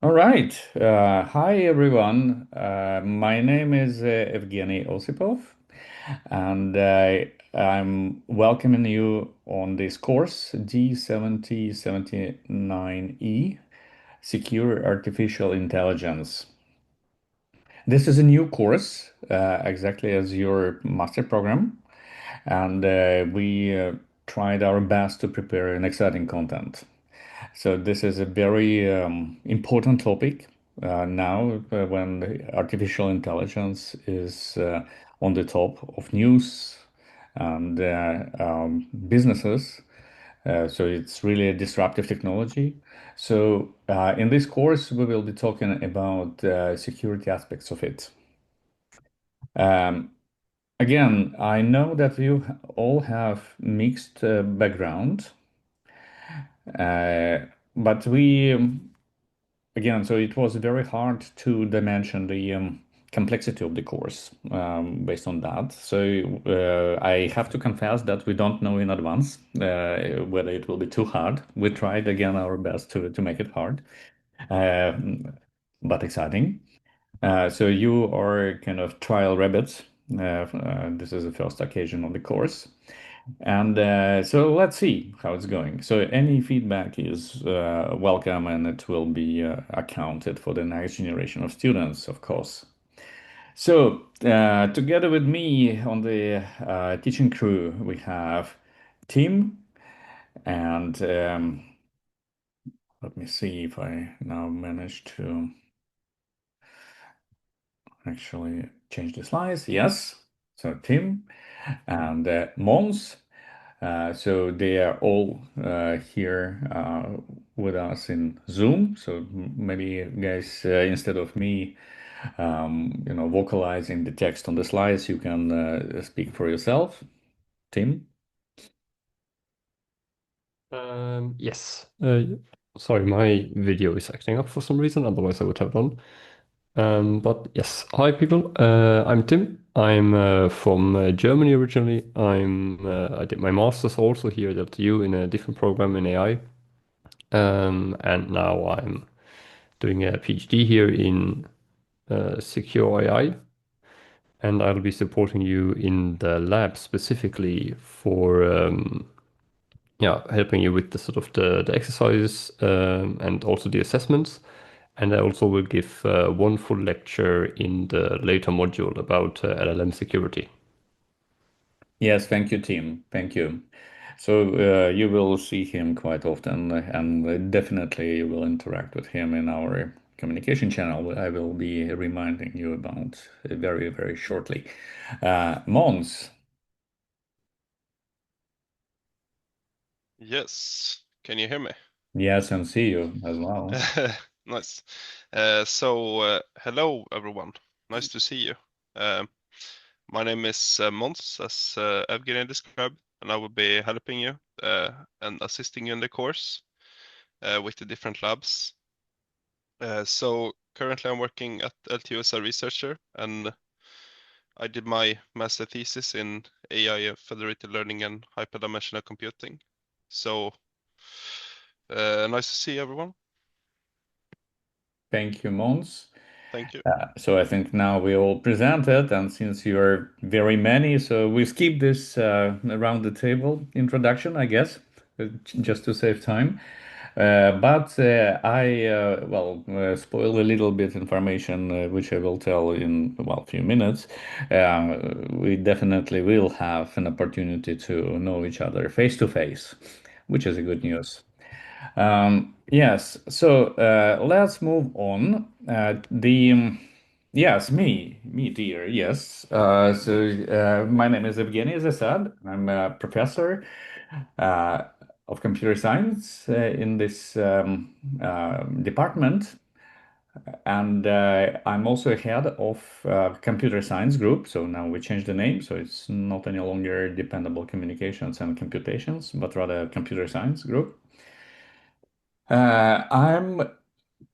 All right. Hi, everyone. My name is Evgeny Osipov, and I'm welcoming you on this course, D7079E, Secure Artificial Intelligence. This is a new course, exactly as your master program, and we tried our best to prepare an exciting content. So this is a very important topic now when artificial intelligence is on the top of news and businesses. So it's really a disruptive technology. So in this course, we will be talking about security aspects of it. Um, Again, I know that you all have mixed background, uh, but again, so it was very hard to dimension the complexity of the course based on that. So I have to confess that we don't know in advance whether it will be too hard. We tried again our best to make it hard, uh, but exciting. So you are kind of trial rabbits. This is the first occasion on the course. And so let's see how it's going. So any feedback is welcome and it will be accounted for the next generation of students, of course. So together with me on the teaching crew, we have Tim and let me see if I now manage to actually change the slides. Yes. So Tim and Mons. So they are all here with us in Zoom. So maybe you guys, instead of me, vocalizing the text on the slides, you can speak for yourself. Tim? Yes. Sorry, my video is acting up for some reason. Otherwise, I would have done. But yes, hi people. I'm Tim. I'm from Germany originally. I did my master's also here at TU in a different program in AI. And now I'm doing a PhD here in secure AI. And I'll be supporting you in the lab specifically for yeah, helping you with the sort of the exercises and also the assessments. And I also will give one full lecture in the later module about LLM security. Yes, thank you, Tim. Thank you. So you will see him quite often, and definitely you will interact with him in our communication channel. I will be reminding you about very, very shortly. Mons, Yes. Can you hear me? yes, and see you as well. Nice. Hello everyone. Nice to see you. Um, my name is Mons, as Evgeny described, and I will be helping you and assisting you in the course with the different labs. So currently I'm working at LTU as a researcher, and I did my master thesis in AI, federated learning, and hyperdimensional computing. So nice to see everyone. Thank you, Mons. Thank you. So I think now we all presented, and since you're very many, so we skip this around the table introduction, I guess, just to save time. But I spoil a little bit information, which I will tell in a few minutes. We definitely will have an opportunity to know each other face to face, which is a good news. Yes, so let's move on. Yes, me, dear. Yes. My name is Evgeny, as I said. I'm a professor uh, of computer science in this department, and I'm also head of computer science group. So now we changed the name, so it's not any longer dependable communications and computations, but rather computer science group. I'm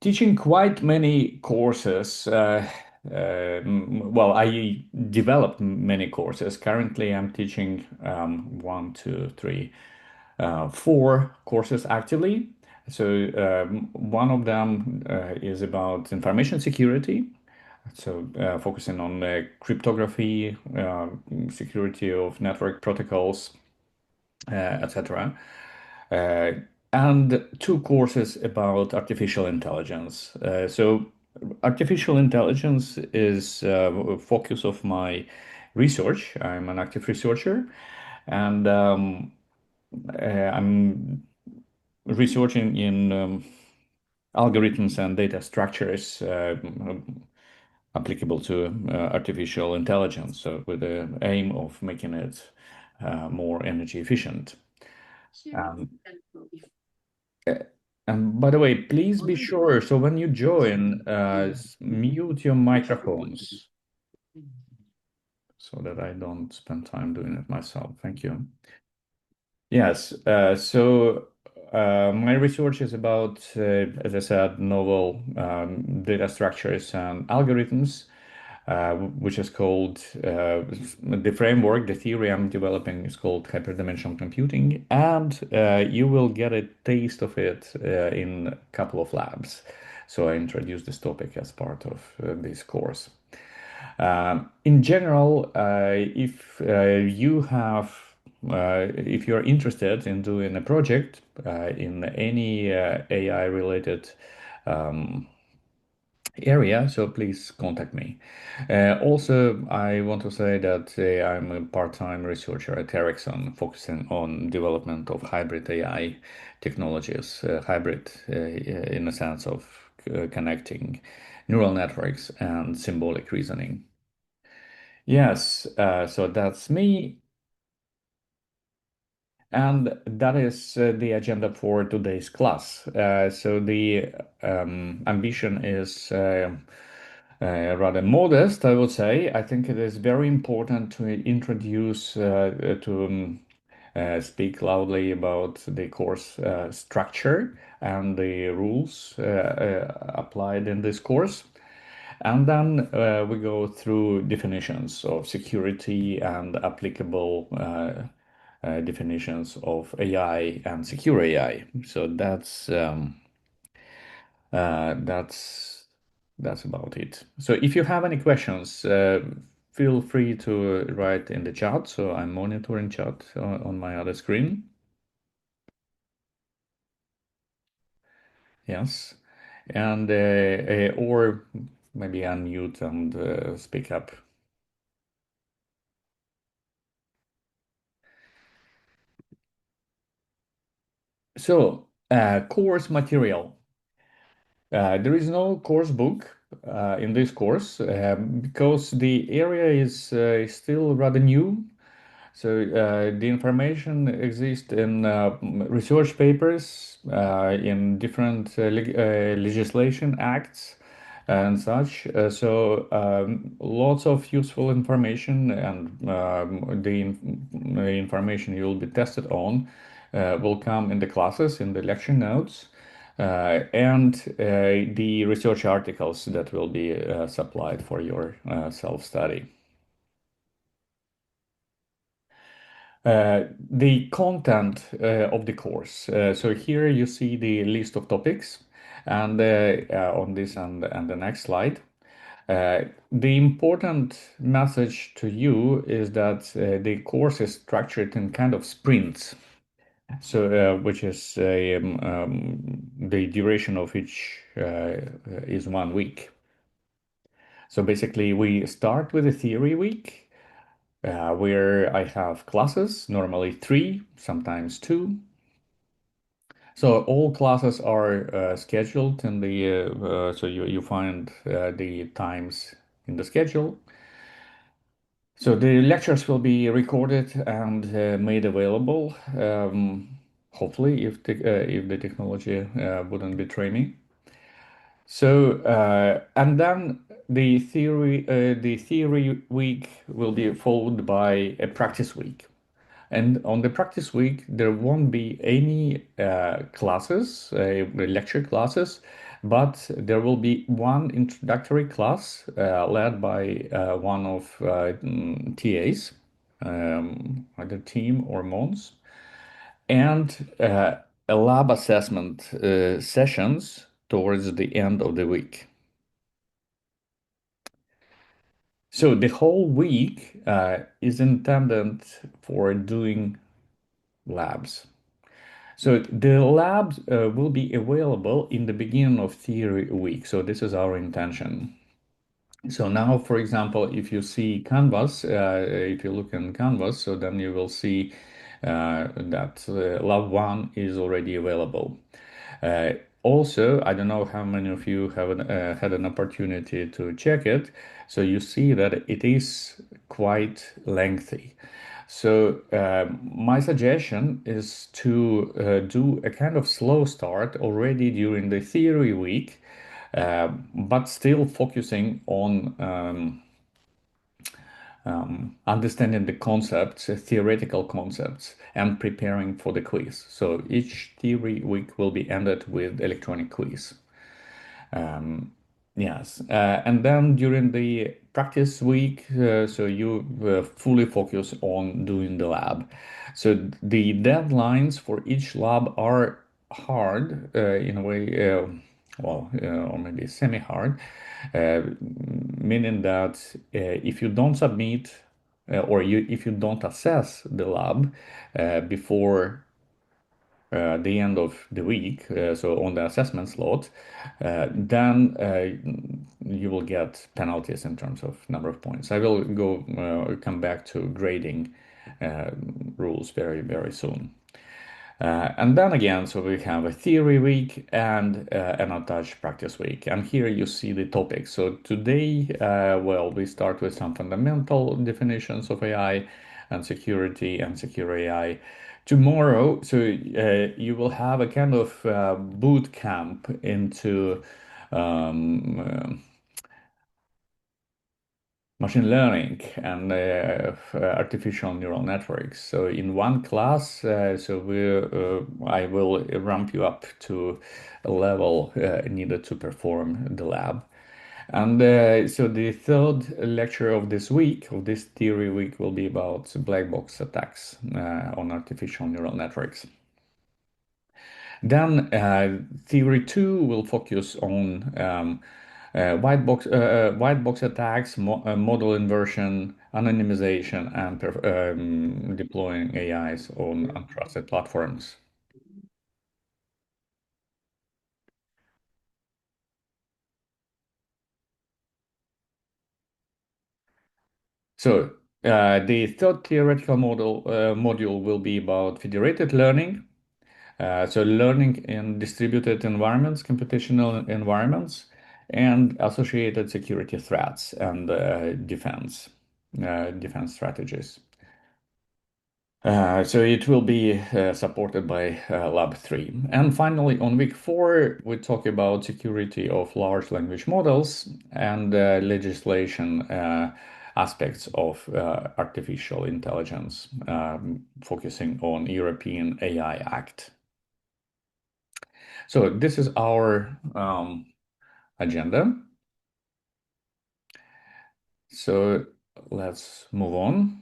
teaching quite many courses. I developed many courses. Currently, I'm teaching one, two, three, four courses actively. So one of them is about information security. So focusing on cryptography, security of network protocols, etc. Uh, and two courses about artificial intelligence. So artificial intelligence is a focus of my research. I'm an active researcher, and I'm researching in algorithms and data structures applicable to artificial intelligence, so with the aim of making it more energy efficient. Um, uh, and by the way, please be sure, so when you join, mute your microphones so that I don't spend time doing it myself. Thank you. Yes, my research is about, as I said, novel data structures and algorithms, which is called the framework, the theory I'm developing is called hyperdimensional computing, and you will get a taste of it in a couple of labs. So I introduced this topic as part of this course. In general, if you're interested in doing a project in any AI related um, area, so please contact me. Also, I want to say that I'm a part-time researcher at Ericsson, focusing on development of hybrid AI technologies, hybrid in a sense of connecting neural networks and symbolic reasoning. Yes, so that's me, and that is the agenda for today's class. So the ambition is rather modest, I would say. I think it is very important to introduce, speak loudly about the course structure and the rules applied in this course. And then we go through definitions of security and applicable definitions of AI and secure AI. So uh, that's that's about it. So if you have any questions, feel free to write in the chat. So I'm monitoring chat on my other screen. Yes, and or maybe unmute and speak up. So, course material. There is no course book in this course because the area is still rather new. So the information exists in research papers, in different legislation acts and such. So lots of useful information and the information you'll be tested on will come in the classes, in the lecture notes, and the research articles that will be supplied for your self-study. The content of the course. So here you see the list of topics, and on this and the next slide. The important message to you is that the course is structured in kind of sprints. So, which is the duration of which is 1 week. So basically, we start with a theory week where I have classes, normally three, sometimes two. So all classes are scheduled in the so you find the times in the schedule. So the lectures will be recorded and made available. Hopefully, if the technology wouldn't betray me. So and then the theory week will be followed by a practice week. And on the practice week, there won't be any classes, lecture classes, but there will be one introductory class led by one of TAs, either Team or Mons. And lab assessment sessions towards the end of the week. So the whole week is intended for doing labs. So the labs will be available in the beginning of theory week. So this is our intention. So now, for example, if you see Canvas, if you look in Canvas, so then you will see that Lab 1 is already available. Also, I don't know how many of you have had an opportunity to check it. So you see that it is quite lengthy. So my suggestion is to do a kind of slow start already during the theory week, but still focusing on understanding the concepts, theoretical concepts, and preparing for the quiz. So each theory week will be ended with electronic quiz. Yes, and then during the practice week, so you fully focus on doing the lab. So the deadlines for each lab are hard in a way, or maybe semi-hard, meaning that if you don't submit or if you don't assess the lab before the end of the week, so on the assessment slot, then you will get penalties in terms of number of points. I will come back to grading rules very, very soon. And then again, so we have a theory week and an attached practice week. And here you see the topics. So today, well, we start with some fundamental definitions of AI and security and secure AI. Tomorrow, so you will have a kind of boot camp into um, machine learning and artificial neural networks. So in one class, I will ramp you up to a level needed to perform the lab. And so the third lecture of this week, of this theory week, will be about black box attacks on artificial neural networks. Then theory two will focus on white box attacks, model inversion, anonymization, and deploying AIs on untrusted platforms. So the third theoretical module will be about federated learning. So learning in distributed environments, computational environments, and associated security threats and defense strategies. So it will be supported by Lab 3. And finally, on week 4, we talk about security of large language models and legislation aspects of artificial intelligence, focusing on European AI Act. So this is our agenda. So let's move on.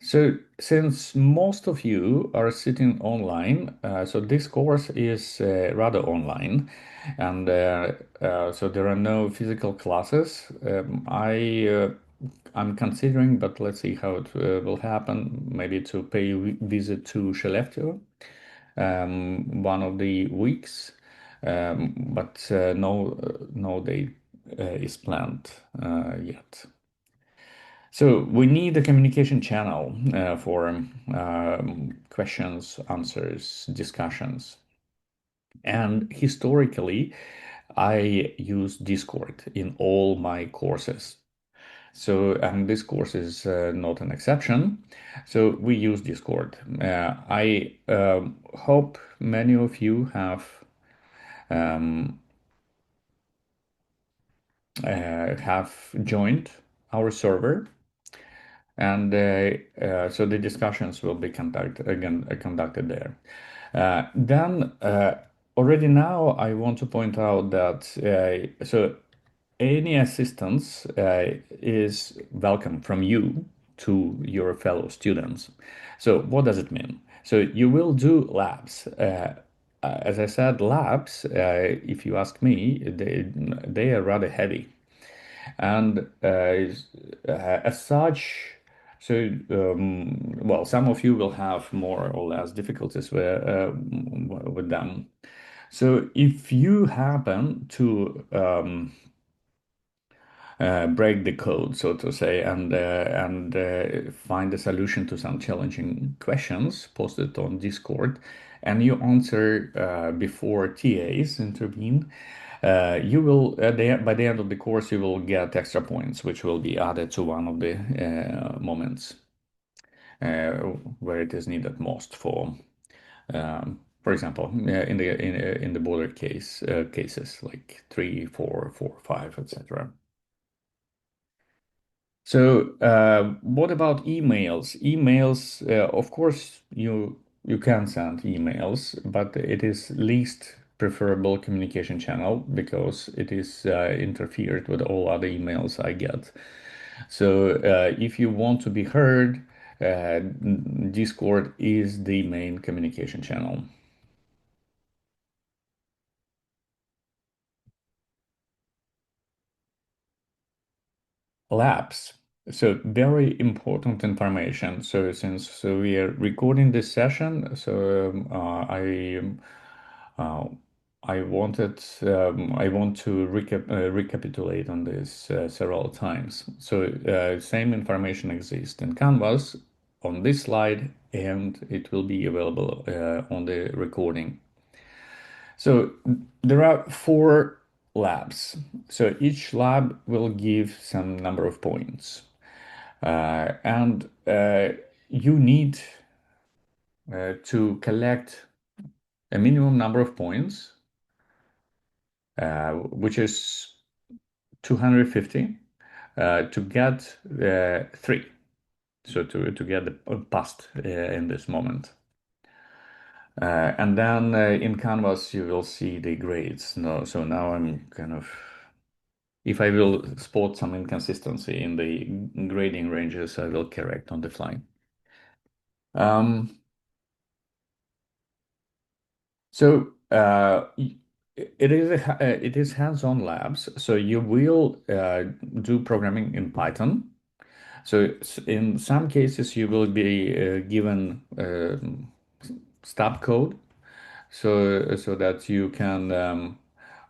So since most of you are sitting online, so this course is rather online, and so there are no physical classes. I'm considering, but let's see how it will happen. Maybe to pay a visit to Skellefteå one of the weeks, but no date is planned yet. So we need a communication channel for questions, answers, discussions. And historically, I use Discord in all my courses. So, and this course is not an exception. So we use Discord. I hope many of you um, have joined our server, and so the discussions will be conducted there. Then already now I want to point out that so any assistance is welcome from you to your fellow students. So what does it mean? So you will do labs. As I said, labs, if you ask me, they are rather heavy. And as such, well, some of you will have more or less difficulties with them. So if you happen to break the code, so to say, and find a solution to some challenging questions posted on Discord, and you answer before TAs intervene, you will by the end of the course you will get extra points, which will be added to one of the moments uh, where it is needed most for example, in the border cases like 3, 4, 4, 5, etc. So, what about emails? Emails, of course, you can send emails, but it is least preferable communication channel because it is interfered with all other emails I get. So, if you want to be heard, Discord is the main communication channel. Labs. So very important information. So we are recording this session, uh, I want to recapitulate on this several times. So same information exists in Canvas on this slide, and it will be available on the recording. So there are 4 labs. So each lab will give some number of points. And you need to collect a minimum number of points, which is 250, to get 3. So to get the past in this moment. And then in Canvas, you will see the grades. No, so now I'm kind of, if I will spot some inconsistency in the grading ranges, I will correct on the fly. So it is hands-on labs. So you will do programming in Python. So in some cases you will be given stub code, so that you can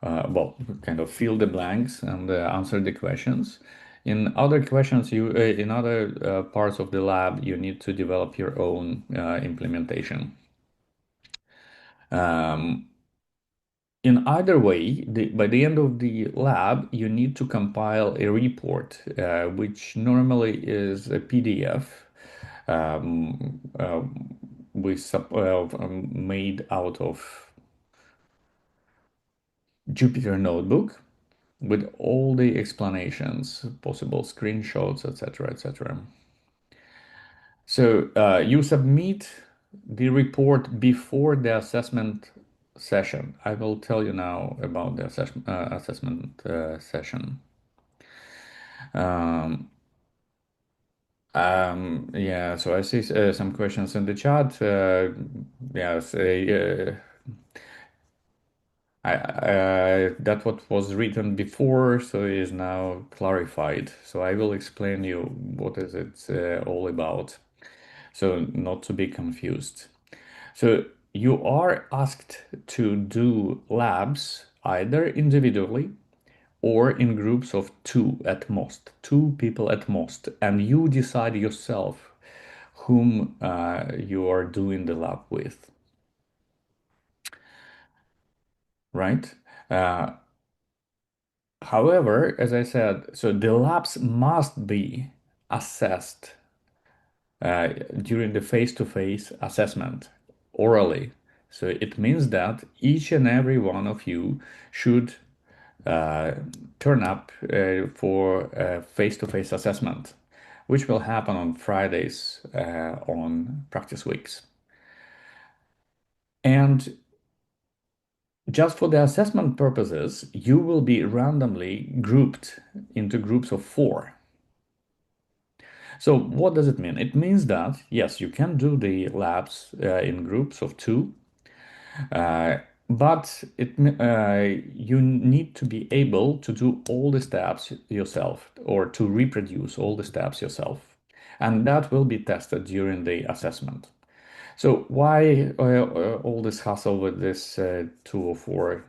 well, kind of fill the blanks and answer the questions. In other questions, in other parts of the lab, you need to develop your own implementation. In either way, by the end of the lab, you need to compile a report, which normally is a PDF made out of Jupyter Notebook with all the explanations, possible screenshots, etc., etc. So you submit the report before the assessment session. I will tell you now about the assessment session. Um, yeah, so I see some questions in the chat. Yes, that what was written before, so is now clarified. So I will explain you what is it all about. So not to be confused. So you are asked to do labs either individually or in groups of 2 at most, 2 people at most, and you decide yourself whom you are doing the lab with, right? Uh, However, as I said, so the labs must be assessed during the face-to-face assessment orally. So it means that each and every one of you should uh, turn up for a face-to-face assessment, which will happen on Fridays on practice weeks. And just for the assessment purposes, you will be randomly grouped into groups of 4. So what does it mean? It means that, yes, you can do the labs in groups of two, uh, but you need to be able to do all the steps yourself or to reproduce all the steps yourself. And that will be tested during the assessment. So why all this hassle with this two or four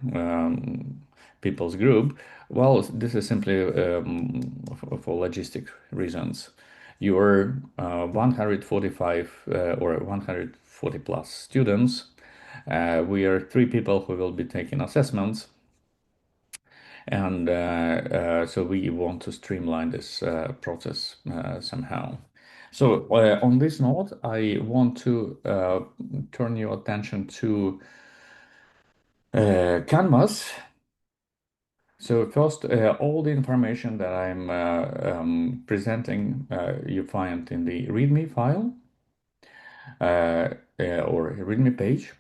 people's group? Well, this is simply for logistic reasons. You're 145 or 140 plus students. We are three people who will be taking assessments, and so we want to streamline this process somehow. So on this note, I want to turn your attention to Canvas. So first, all the information that I'm presenting, you find in the README file or README page.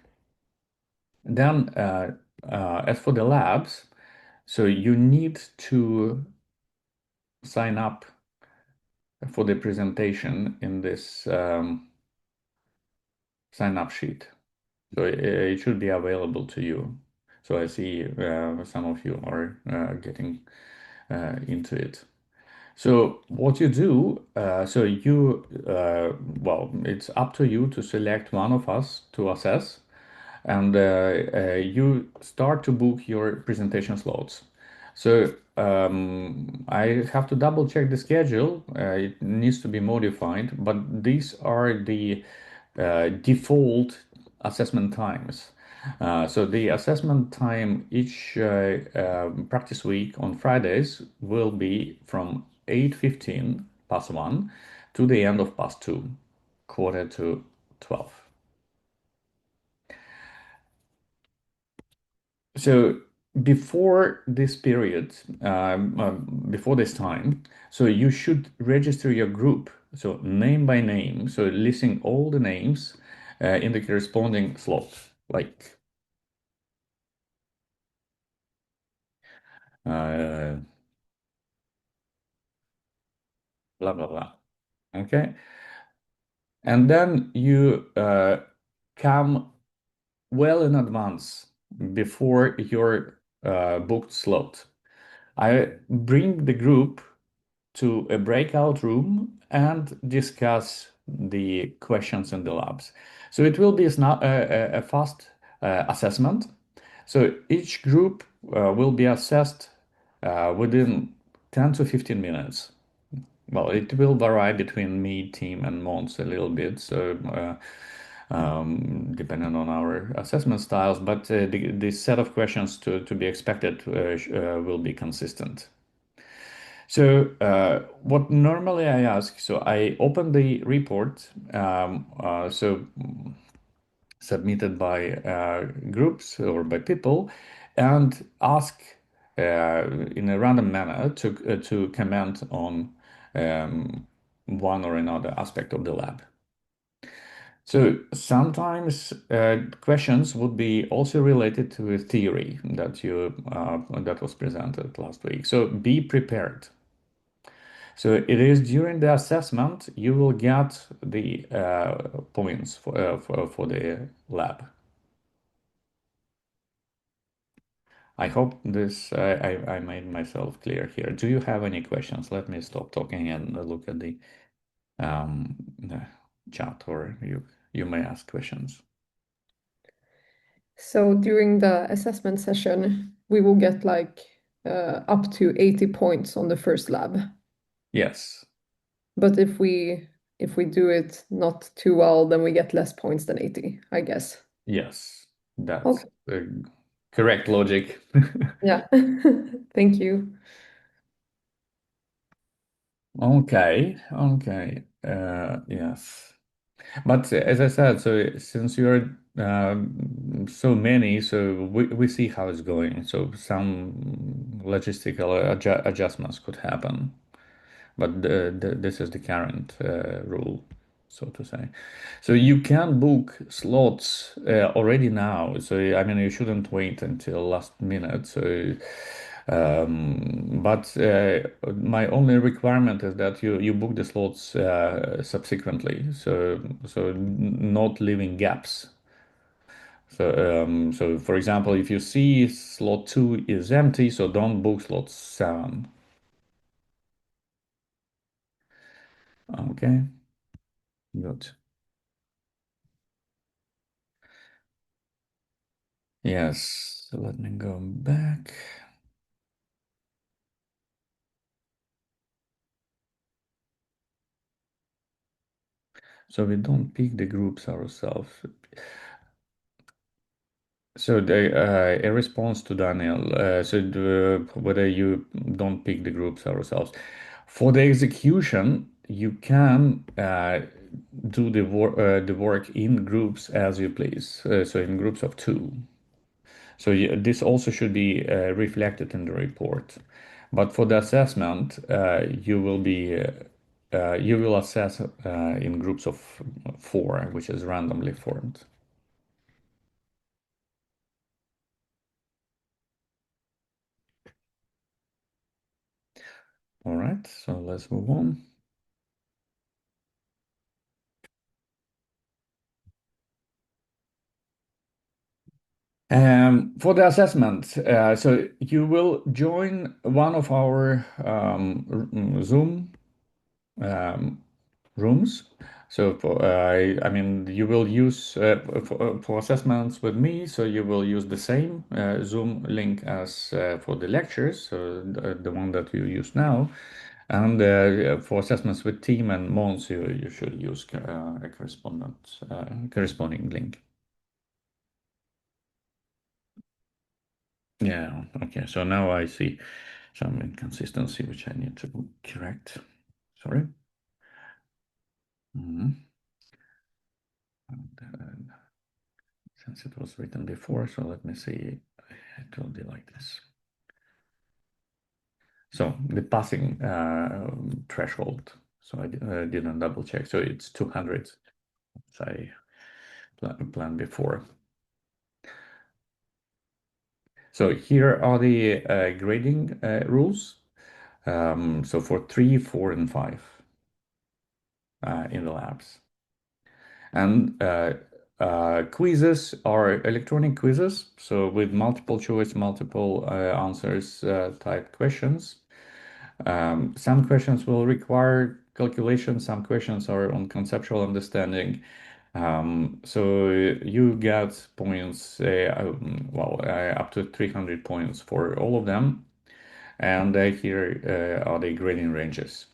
Then, as for the labs, so you need to sign up for the presentation in this sign up sheet. So it should be available to you. So I see some of you are getting into it. So what you do, well, it's up to you to select one of us to assess, and you start to book your presentation slots. So I have to double check the schedule. It needs to be modified, but these are the default assessment times. So the assessment time each practice week on Fridays will be from 8:15 past 1 to the end of past 2, quarter to 12. So before this period, before this time, so you should register your group, so name by name, so listing all the names in the corresponding slot, like uh, blah blah blah. Okay, and then you come well in advance before your booked slot. I bring the group to a breakout room and discuss the questions in the labs. So it will be a fast assessment. So each group will be assessed within 10 to 15 minutes. Well, it will vary between me, team, and Mons a little bit, so depending on our assessment styles, but the set of questions to be expected will be consistent. So what normally I ask, so I open the report, submitted by groups or by people, and ask in a random manner to comment on one or another aspect of the lab. So sometimes questions would be also related to a theory that was presented last week. So be prepared. So it is during the assessment you will get the points for the lab. I hope this I made myself clear here. Do you have any questions? Let me stop talking and look at the chat, or you may ask questions. So during the assessment session, we will get like up to 80 points on the first lab. Yes. But if we do it not too well, then we get less points than 80, I guess. Yes. That's Okay. the correct logic. Yeah. Thank you. Okay. Okay. Yes. But as I said, so since you're so many, so we see how it's going. So some logistical adjustments could happen, but this is the current rule, so to say. So you can book slots already now. So I mean, you shouldn't wait until last minute. So But my only requirement is that you book the slots subsequently, so not leaving gaps. So for example, if you see slot 2 is empty, so don't book slot 7. Okay, good. Yes, so let me go back. So we don't pick the groups ourselves. So a response to Daniel. Whether you don't pick the groups ourselves. For the execution, you can do the work in groups as you please. So in groups of 2. So this also should be reflected in the report. But for the assessment, you will assess in groups of 4, which is randomly formed. All right, so let's move on. For the assessment, so you will join one of our Zoom rooms. So I mean, you will use for assessments with me. So you will use the same Zoom link as for the lectures, so the one that you use now. And for assessments with team and Mons, you should use a corresponding link. Yeah, okay. So now I see some inconsistency which I need to correct. Sorry. Mhm. And, since it was written before, so let me see. It will be like this. So the passing threshold. So I didn't double check. So it's 200, as I planned before. So here are the grading rules. So for 3, 4, and 5 in the labs. And quizzes are electronic quizzes, so with multiple choice, multiple answers type questions. Some questions will require calculation, some questions are on conceptual understanding. So you get points, up to 300 points for all of them. And here are the grading ranges.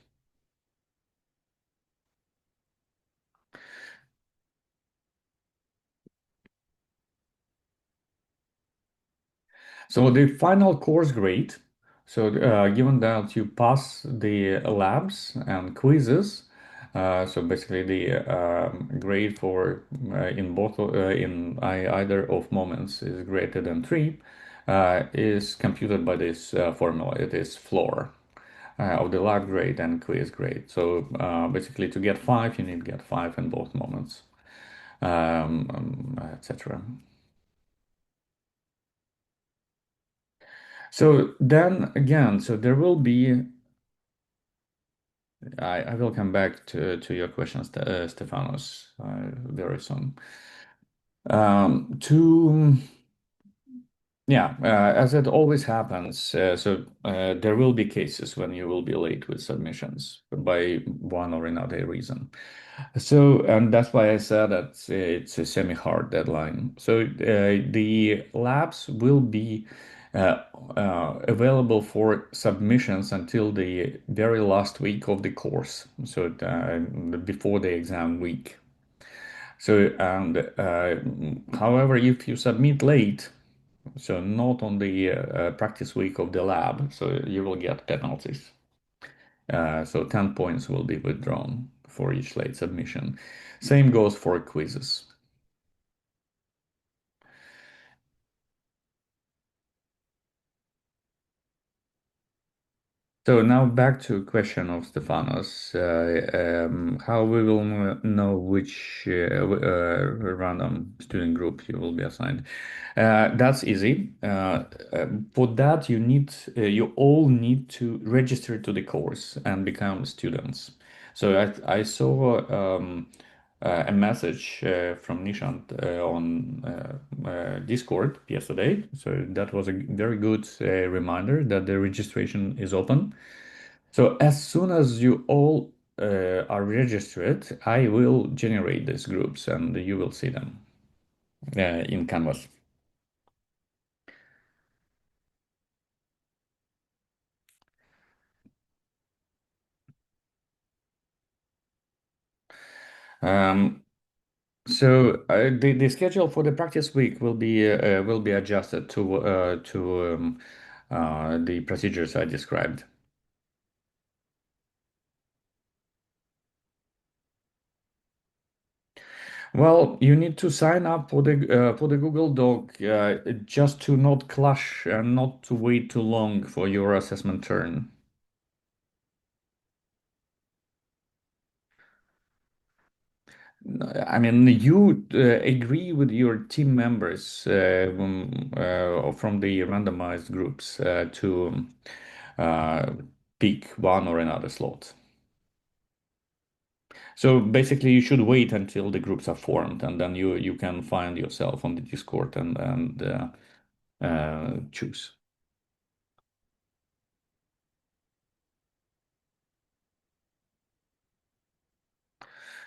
So the final course grade, so given that you pass the labs and quizzes, so basically the grade for in both in either of moments is greater than 3, is computed by this formula. It is floor of the lab grade and quiz grade. So basically to get 5, you need to get 5 in both moments, etc. So then again, so there will be I will come back to your questions, Stefanos, very soon. To Yeah, as it always happens, there will be cases when you will be late with submissions by one or another reason. So, and that's why I said that it's a semi-hard deadline. So the labs will be available for submissions until the very last week of the course, so before the exam week. So, and however, if you submit late, so not on the practice week of the lab, so you will get penalties. So 10 points will be withdrawn for each late submission. Same goes for quizzes. So now back to question of Stefanos. How we will know which random student group you will be assigned. That's easy. For that, you all need to register to the course and become students. So I saw a message from Nishant on Discord yesterday. So that was a very good reminder that the registration is open. So as soon as you all are registered, I will generate these groups and you will see them in Canvas. Um, the schedule for the practice week will be adjusted to the procedures I described. Well, you need to sign up for the Google Doc just to not clash and not to wait too long for your assessment turn. I mean, you agree with your team members from the randomized groups to uh, pick one or another slot. So basically, you should wait until the groups are formed, and then you can find yourself on the Discord and choose.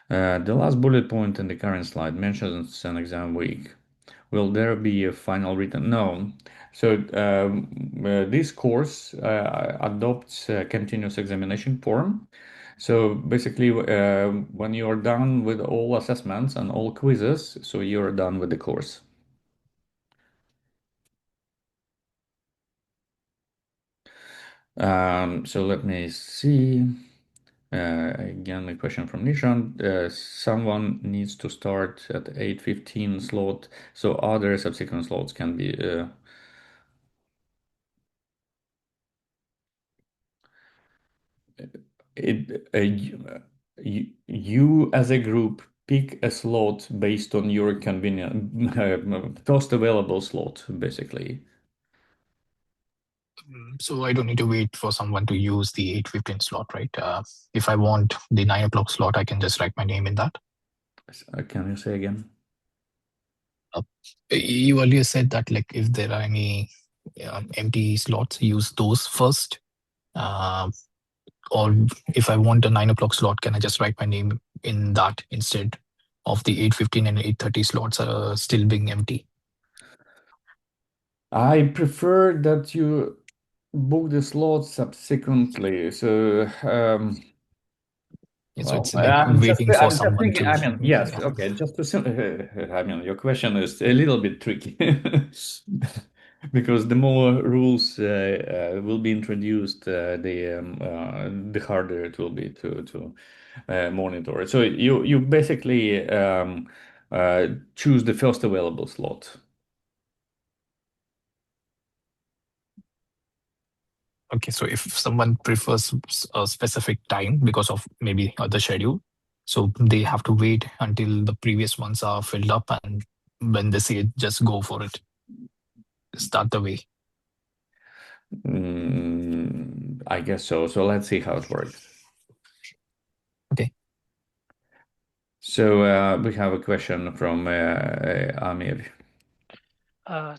The last bullet point in the current slide mentions an exam week. Will there be a final written? No. So this course adopts a continuous examination form. So basically, when you are done with all assessments and all quizzes, so you're done with the course. So let me see. Again, a question from Nishant. Someone needs to start at 8:15 slot, so other subsequent slots can be. You as a group pick a slot based on your convenient first available slot, basically. So I don't need to wait for someone to use the 8:15 slot, right? If I want the 9 o'clock slot, I can just write my name in that. Can you say again? You earlier said that like if there are any empty slots, use those first. Or if I want a 9 o'clock slot, can I just write my name in that instead of the 8:15 and 8:30 slots still being empty? I prefer that you book the slots subsequently. So Yeah, so well, it's like waiting for I'm just someone thinking. to. I mean, yes, Yeah. okay. I mean, your question is a little bit tricky because the more rules will be introduced, the harder it will be to monitor it. So you basically choose the first available slot. Okay, so if someone prefers a specific time because of maybe other schedule, so they have to wait until the previous ones are filled up, and when they say just go for it, start the way. I guess so. So let's see how it works. Okay. So we have a question from Amir.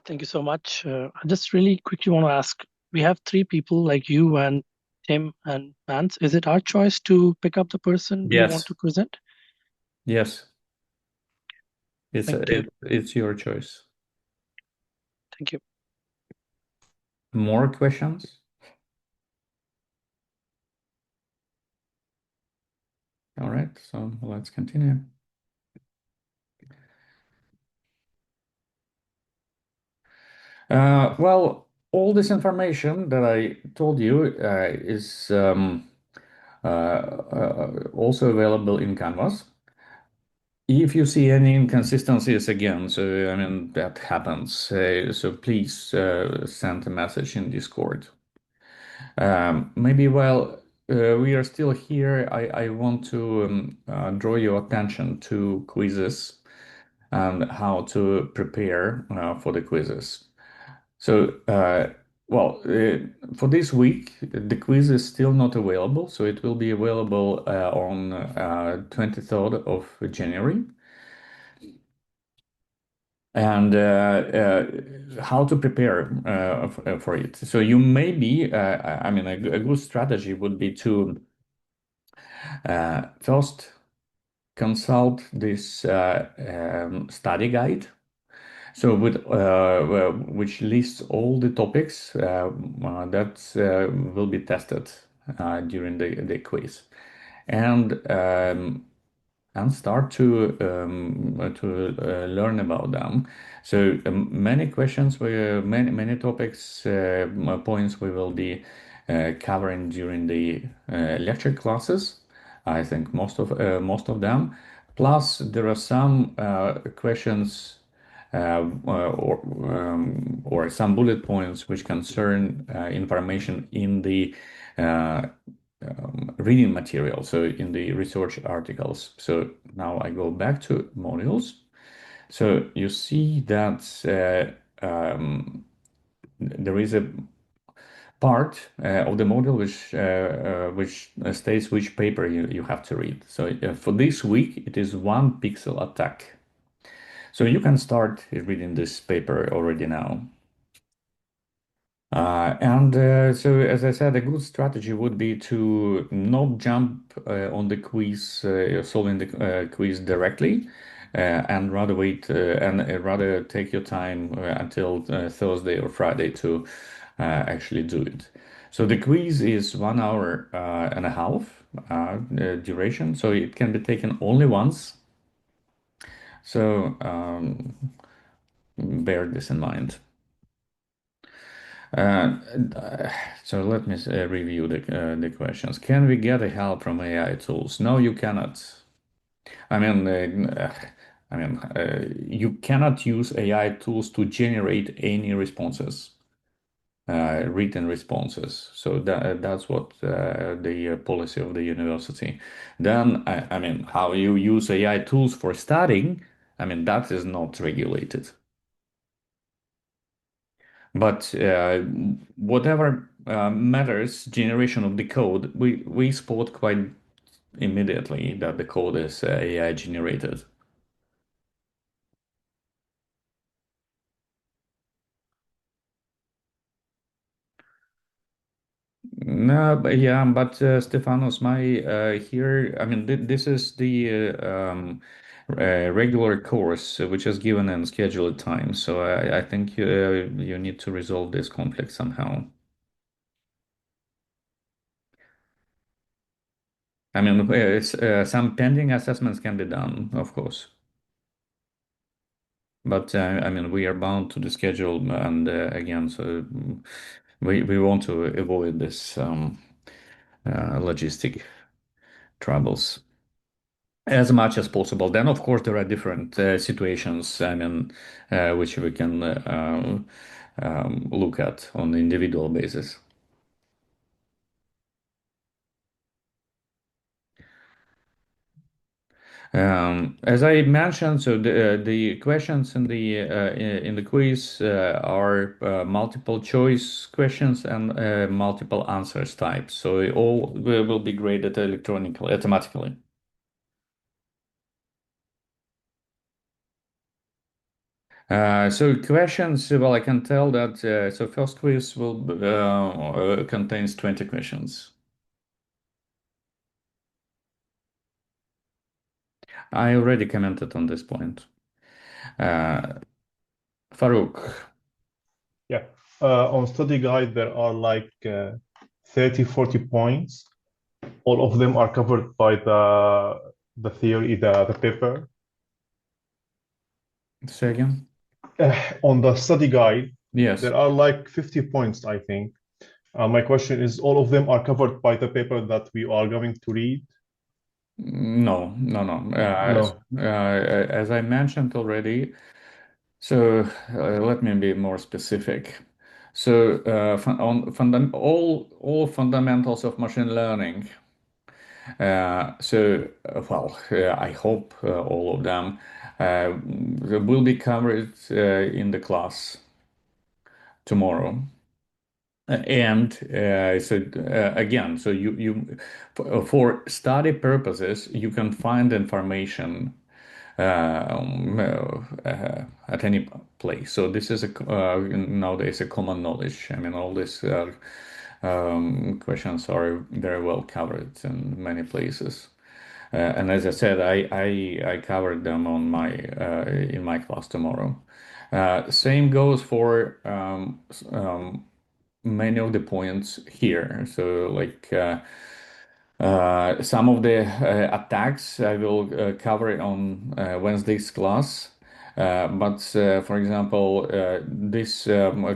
Thank you so much. I just really quickly want to ask, we have three people like you and Tim and Vance. Is it our choice to pick up the person we want Yes. to present? Yes. Thank you. It's your choice. Thank you. More questions? All right, so let's continue. Well, all this information that I told you is also available in Canvas. If you see any inconsistencies again, so I mean that happens, so please send a message in Discord. Maybe while we are still here, I want to draw your attention to quizzes and how to prepare for the quizzes. So, well, for this week, the quiz is still not available, so it will be available on 23rd of January. And how to prepare for it. So you maybe, I mean, a good strategy would be to first consult this study guide. So which lists all the topics that will be tested during the quiz, and start to learn about them. So many questions, many topics, points we will be covering during the lecture classes. I think most of them. Plus, there are some questions or some bullet points which concern information in the reading material, so in the research articles. So now I go back to modules. So you see that there is a part of the module which states which paper you have to read. So for this week, it is one pixel attack. So you can start reading this paper already now. So, as I said, a good strategy would be to not jump on the quiz, solving the quiz directly, and rather wait and rather take your time until Thursday or Friday to actually do it. So the quiz is 1 hour and a half duration, so it can be taken only once. So bear this in mind. Uh, so let me review the questions. Can we get a help from AI tools? No, you cannot. I mean, you cannot use AI tools to generate any responses, written responses. So that's what the policy of the university. Then, I mean, how you use AI tools for studying, I mean, that is not regulated. But whatever matters, generation of the code, we spot quite immediately that the code is AI generated. No, but yeah, but Stefanos, my here, I mean, this is the regular course which is given in scheduled time. So I think you need to resolve this conflict somehow. I mean, some pending assessments can be done, of course. But I mean, we are bound to the schedule, and again, so we want to avoid this logistic troubles as much as possible. Then, of course, there are different situations, I mean, which we can look at on an individual basis. As I mentioned, so the questions in the quiz are multiple choice questions and multiple answers types. So it all will be graded electronically, automatically. So questions, well, I can tell that so first quiz will contains 20 questions. I already commented on this point. Farouk. Yeah. On study guide, there are like 30, 40 points. All of them are covered by the theory, the paper. Say again? On the study guide, Yes. there are like 50 points, I think. My question is, all of them are covered by the paper that we are going to read? No. No. As I mentioned already, so let me be more specific. So all fundamentals of machine learning. I hope all of them will be covered in the class tomorrow. And again, so for study purposes, you can find information at any place. So this is nowadays a common knowledge. I mean, all these questions are very well covered in many places. And as I said, I covered them on my in my class tomorrow. Same goes for many of the points here. So like some of the attacks I will cover on Wednesday's class. For example, this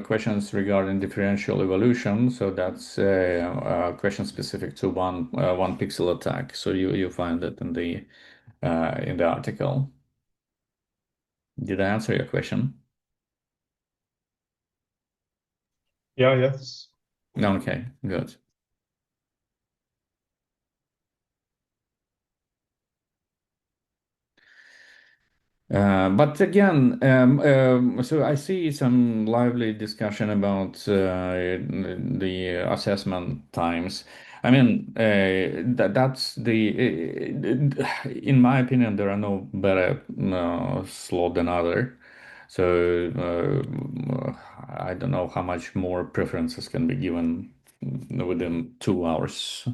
questions regarding differential evolution, so that's a question specific to one pixel attack. So you find it in the article. Did I answer your question? Yeah, yes. Okay, good. But again, so I see some lively discussion about the assessment times. I mean, that's in my opinion, there are no better slot than other. So I don't know how much more preferences can be given within 2 hours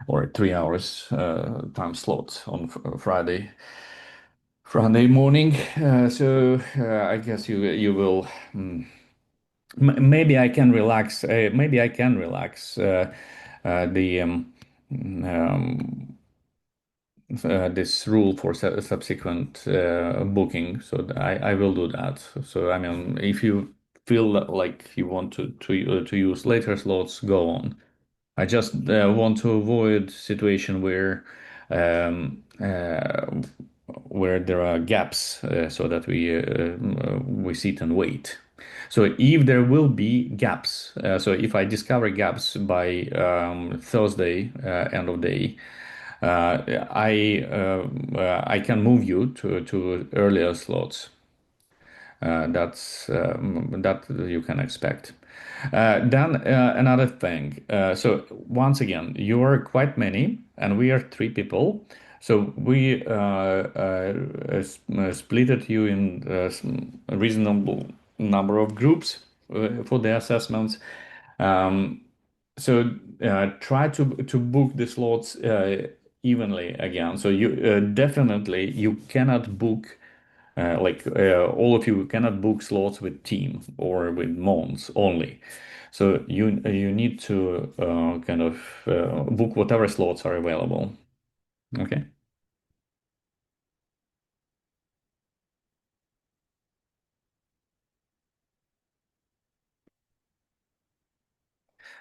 or 3 hours time slot on Friday morning. I guess you will. Maybe I can relax. Maybe I can relax the this rule for subsequent booking. So I will do that. So I mean, if you feel like you want to use later slots, go on. I just want to avoid situation where there are gaps so that we sit and wait. So if there will be gaps, so if I discover gaps by Thursday end of day, I can move you to earlier slots. That you can expect. Then another thing. So once again, you are quite many, and we are 3 people. So we splitted you in a reasonable number of groups for the assessments. Um, Try to book the slots evenly again. So you definitely you cannot book all of you cannot book slots with team or with Mons only. So you need to kind of book whatever slots are available. Okay.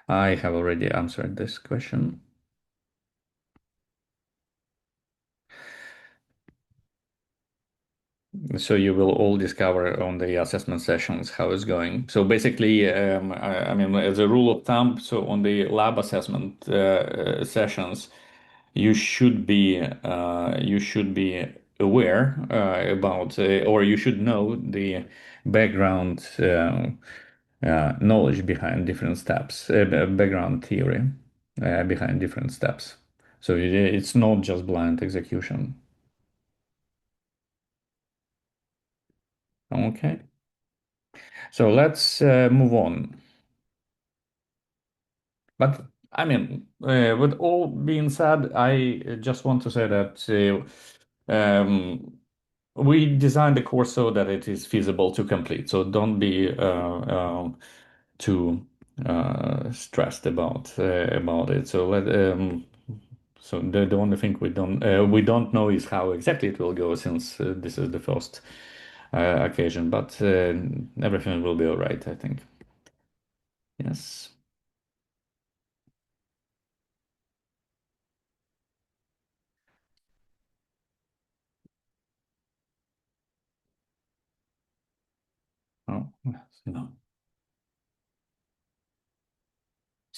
I have already answered this question. So you will all discover on the assessment sessions how it's going. So basically, I mean, as a rule of thumb, so on the lab assessment sessions, you should be aware about or you should know the background knowledge behind different steps, background theory behind different steps. So it's not just blind execution. Okay. So let's move on. But I mean, with all being said, I just want to say that we designed the course so that it is feasible to complete. So don't be too stressed about it. So the only thing we don't know is how exactly it will go, since this is the first occasion. But everything will be all right, I think. Yes. Oh, no.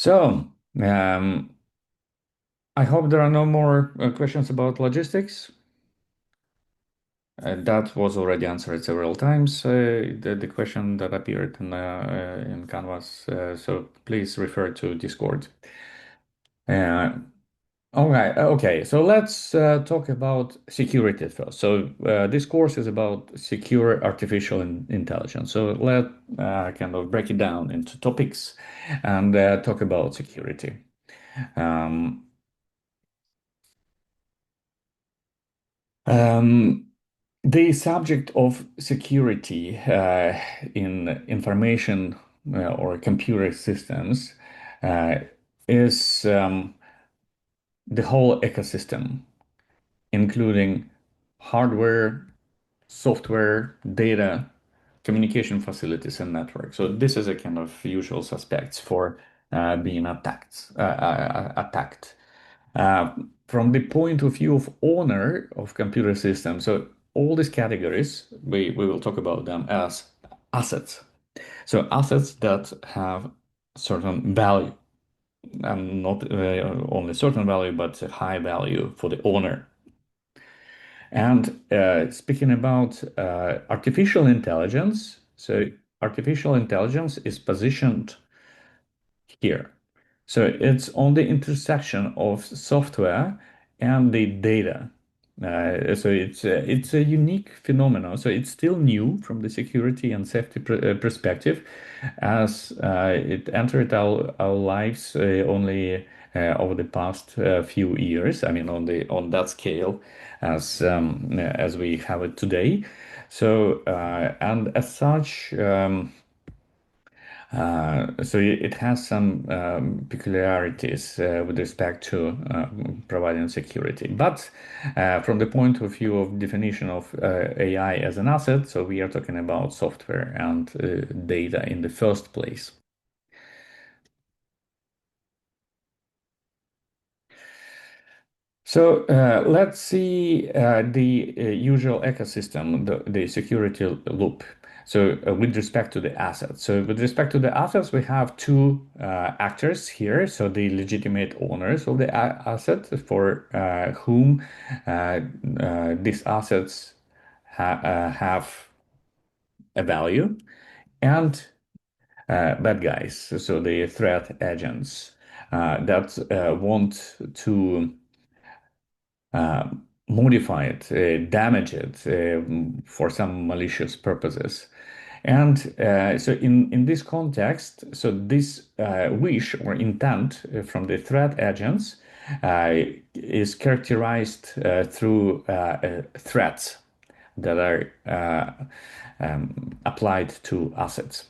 So, I hope there are no more questions about logistics. That was already answered several times, the question that appeared in Canvas. So please refer to Discord. All right. Okay. So let's talk about security first. So this course is about secure artificial intelligence. So let kind of break it down into topics and talk about security. Um, the subject of security in information or computer systems is the whole ecosystem, including hardware, software, data, communication facilities, and networks. So this is a kind of usual suspects for being attacked. From the point of view of owner of computer systems, so all these categories, we will talk about them as assets. So assets that have certain value, and not only certain value, but a high value for the owner. And speaking about artificial intelligence, so artificial intelligence is positioned here. So it's on the intersection of software and the data. So it's a unique phenomenon. So it's still new from the security and safety perspective, as it entered our lives only over the past few years. I mean, on that scale, as we have it today. So and as such. So it has some peculiarities with respect to providing security. But from the point of view of definition of AI as an asset, so we are talking about software and data in the first place. So let's see the usual ecosystem, the security loop. So with respect to the assets. So with respect to the assets, we have two actors here. So the legitimate owners of the asset for whom these assets have a value, and bad guys. So the threat agents that want to modify it, damage it for some malicious purposes. And so in this context, so this wish or intent from the threat agents is characterized through threats that are applied to assets.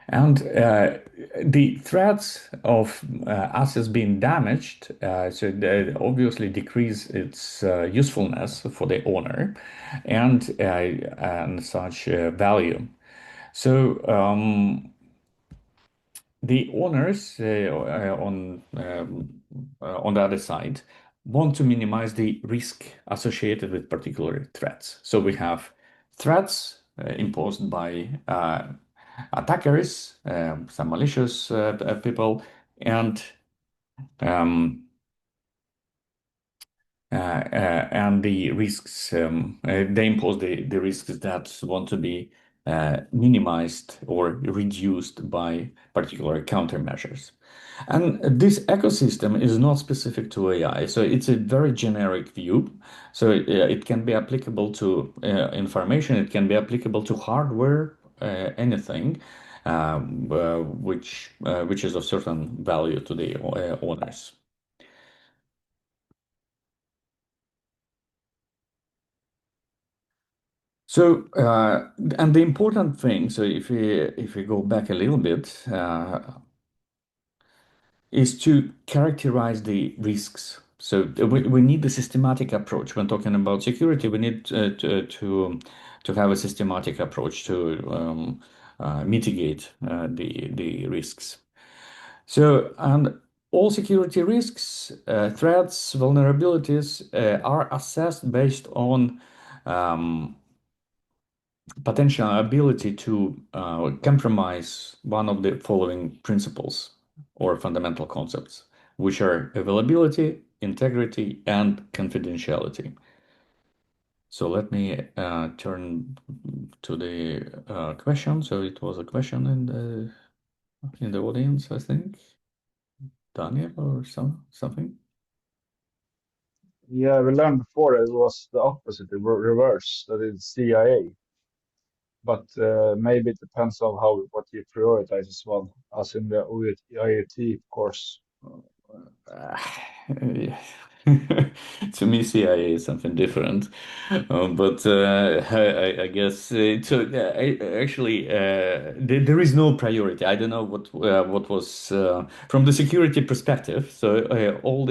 And the threats of assets being damaged, so they obviously decrease its usefulness for the owner and such value. So the owners on the other side want to minimize the risk associated with particular threats. So we have threats imposed by attackers, some malicious people, um, and the risks. They impose the risks that want to be minimized or reduced by particular countermeasures. And this ecosystem is not specific to AI, so it's a very generic view. So it can be applicable to information, it can be applicable to hardware, anything which is of certain value to the owners. So, and the important thing, so if we go back a little bit, is to characterize the risks. So we need the systematic approach when talking about security. We need to have a systematic approach to mitigate the risks. So, and all security risks, threats, vulnerabilities are assessed based on potential ability to compromise one of the following principles. or fundamental concepts, which are availability, integrity, and confidentiality. So let me turn to the question. So it was a question in the audience, I think. Daniel or something? Yeah, we learned before it was the opposite, the reverse, that is CIA. But maybe it depends on what you prioritize as well, as in the IoT, of course. To me, CIA is something different, but I guess so. Actually, there is no priority. I don't know what was from the security perspective. So all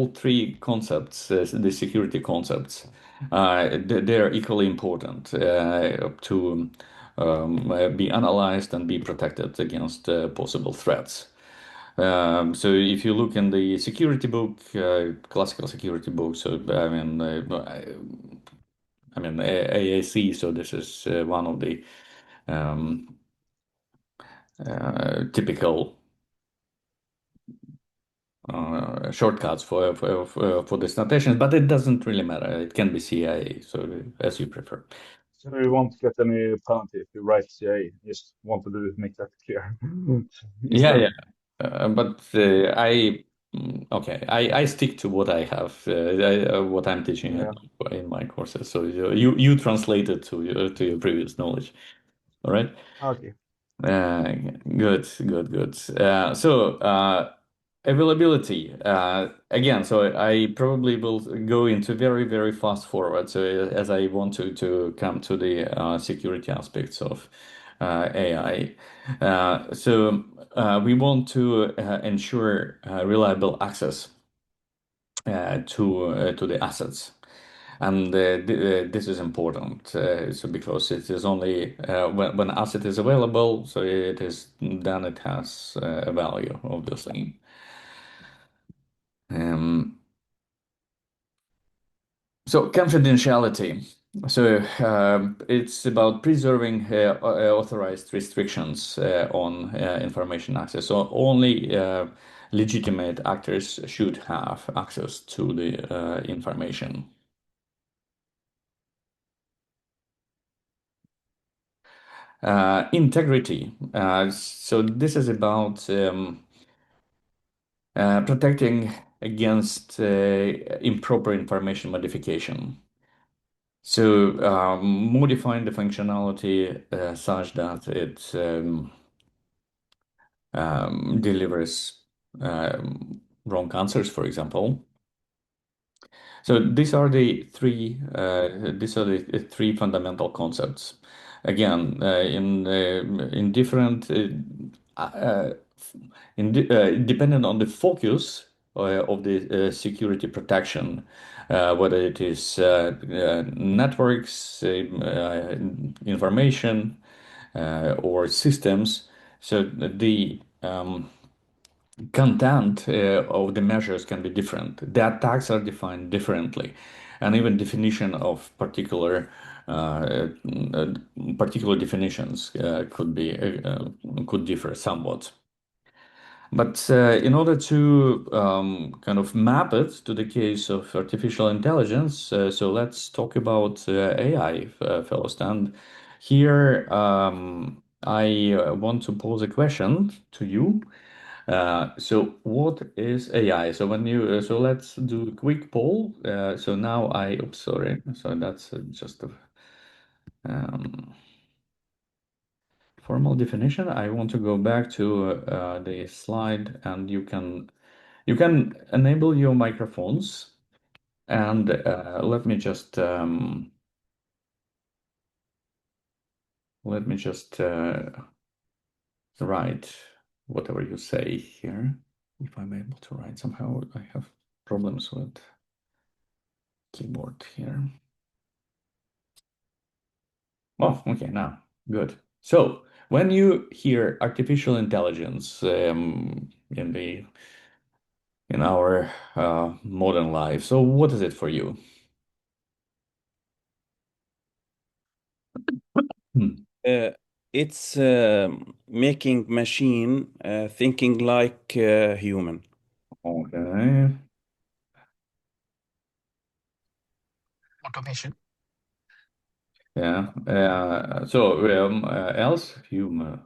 three concepts, the security concepts, they're equally important to be analyzed and be protected against possible threats. So if you look in the security book, classical security book, so I mean AAC. So this is one of the typical shortcuts for this notation, but it doesn't really matter. It can be CIA, so as you prefer. So you won't get any penalty if you write CIA. Just want to make that clear. Yeah. But I stick to what I have, what I'm teaching Yeah. in my courses. So you translate it to your previous knowledge. All right. Okay. Good. So availability again. So I probably will go into very, very fast forward. So as I want to come to the security aspects of AI. So we want to ensure reliable access to the assets. And this is important, so because it is only when asset is available, so then it has a value, obviously. So confidentiality. So it's about preserving authorized restrictions on information access. So only legitimate actors should have access to the information. Integrity. So this is about protecting against improper information modification. So modifying the functionality such that it delivers wrong answers, for example. So these are the three fundamental concepts. Again, in different depending on the focus of the security protection, whether it is networks, information, or systems. So the content of the measures can be different. The attacks are defined differently, and even definition of particular definitions could differ somewhat. But in order to kind of map it to the case of artificial intelligence, so let's talk about AI first. And here I want to pose a question to you. So what is AI? So so let's do a quick poll. So now oops, sorry. So that's just a formal definition. I want to go back to the slide, and you can enable your microphones, and let me just write whatever you say here. If I'm able to write somehow, I have problems with keyboard here. Oh, okay, now good. So when you hear artificial intelligence in our modern life, so what is it for you? It's making machine thinking like human. Okay. Automation. Yeah. So else human.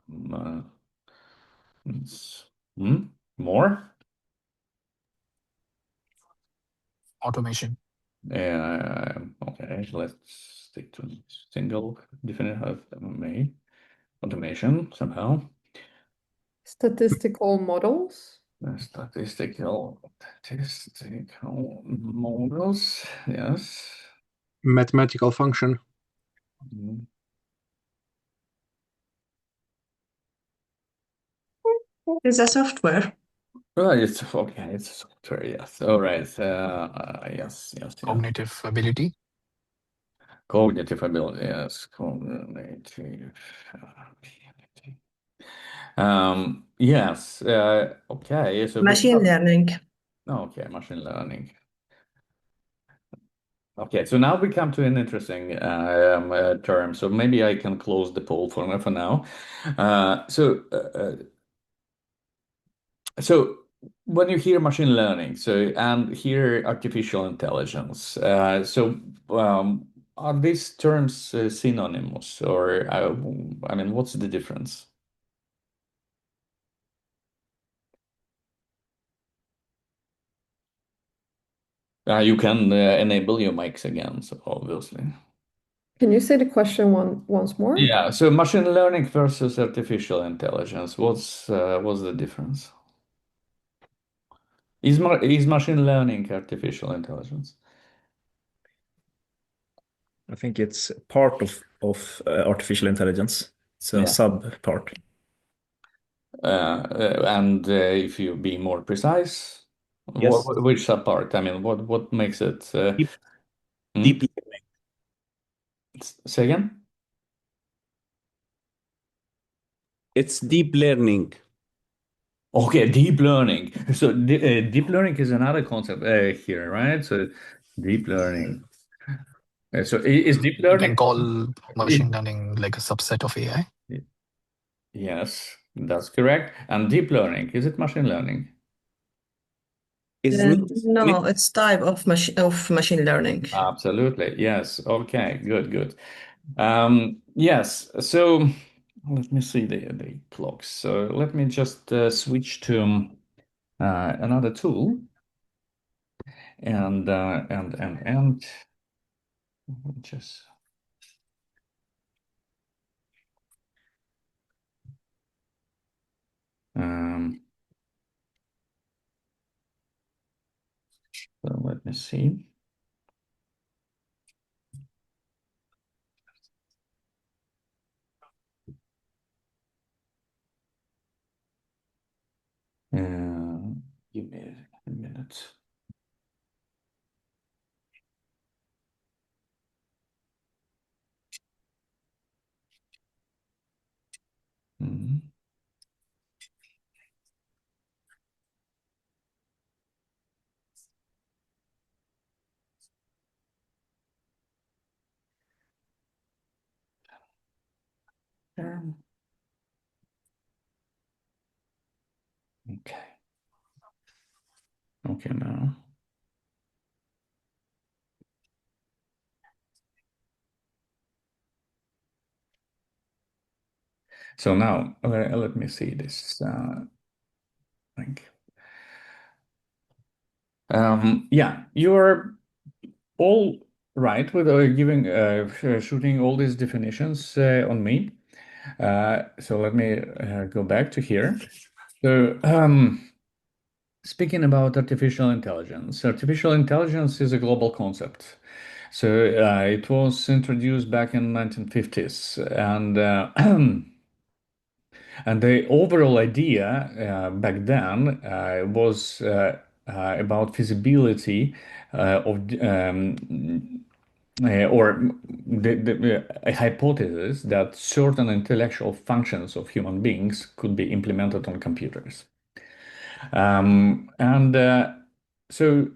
Hmm? More? Automation. Okay. Let's stick to single definite have made automation somehow. Statistical models. Statistical models. Yes. Mathematical function. Mhm. It's a software. Oh, it's okay. It's a software. Yes. All right. Yes. Cognitive ability. Cognitive ability. Yes. Cognitive ability. Yes. Okay. So we Machine learning. okay, machine learning. Okay, so now we come to an interesting term. So maybe I can close the poll for now. So when you hear machine learning, and hear artificial intelligence, are these terms synonymous, or I mean, what's the difference? You can enable your mics again, so obviously. Can you say the question once more? Yeah, so machine learning versus artificial intelligence. What's the difference? Is machine learning artificial intelligence? I think it's part of artificial intelligence. It's a Yeah. sub part. And if you be more precise, Yes. which subpart? I mean, what makes it? Deep learning. Say again? It's deep learning. Okay, deep learning. So deep learning is another concept here, right? So deep learning. So is deep You learning? can call machine learning like a subset of AI. Yes, that's correct. And deep learning, is it machine learning? No, it's type of machine learning. Absolutely. Yes. Okay. Good. Yes. So let me see the clocks. So let me just switch to another tool and just so let me see. Give me a minute. Mhm. Okay. Okay, now. So now let me see this link. Yeah, you're all right with giving shooting all these definitions on me. So let me go back to here. So speaking about artificial intelligence is a global concept. So it was introduced back in 1950s, and the overall idea back then was about feasibility of or a hypothesis that certain intellectual functions of human beings could be implemented on computers. And so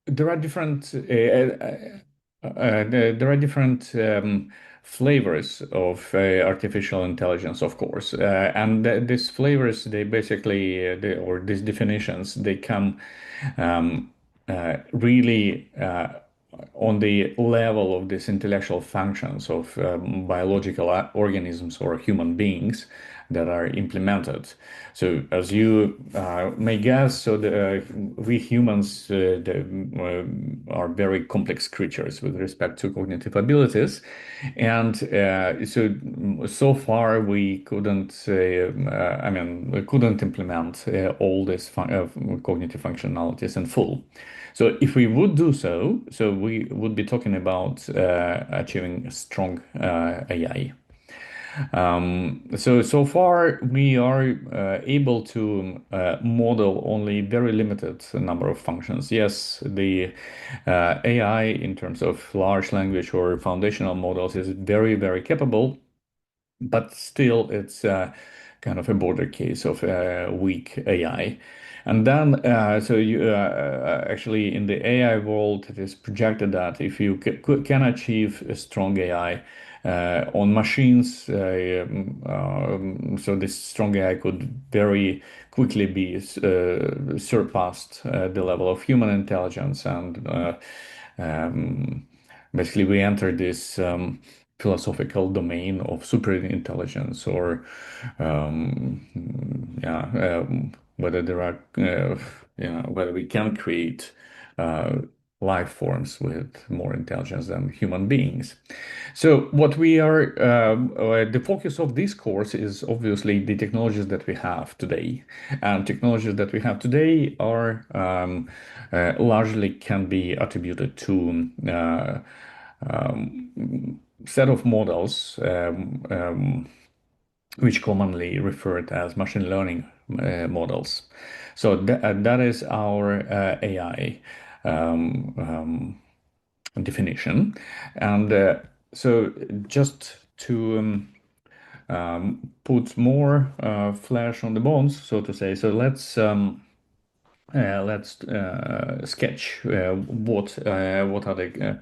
there are different flavors of artificial intelligence, of course. And these flavors, they basically, or these definitions, they come really on the level of these intellectual functions of biological organisms or human beings that are implemented. So, as you may guess, we humans are very complex creatures with respect to cognitive abilities, and so far we couldn't. We couldn't implement all these cognitive functionalities in full. So if we would do so, we would be talking about achieving a strong AI. So far we are able to model only very limited number of functions. Yes, the AI in terms of large language or foundational models is very, very capable, but still it's kind of a border case of weak AI. And then, actually in the AI world, it is projected that if you can achieve a strong AI on machines, so this strong AI could very quickly be surpassed the level of human intelligence, and basically we enter this philosophical domain of superintelligence, or whether there are whether we can create life forms with more intelligence than human beings. So what we are the focus of this course is obviously the technologies that we have today, and technologies that we have today are largely can be attributed to set of models which commonly referred as machine learning models. So that is our AI definition. And so just to put more flesh on the bones, so to say, so let's sketch what are the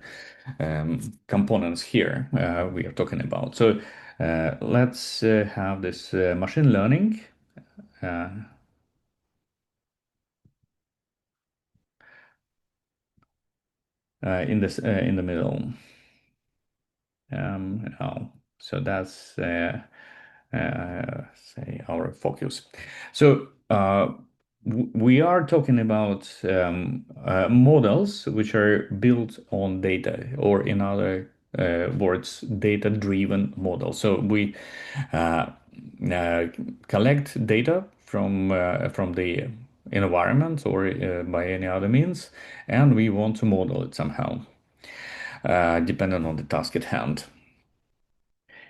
components here we are talking about. So let's have this machine learning in the middle. So that's say our focus. So we are talking about models which are built on data, or in other words, data-driven models. So we collect data from the environment, or by any other means, and we want to model it somehow, depending on the task at hand.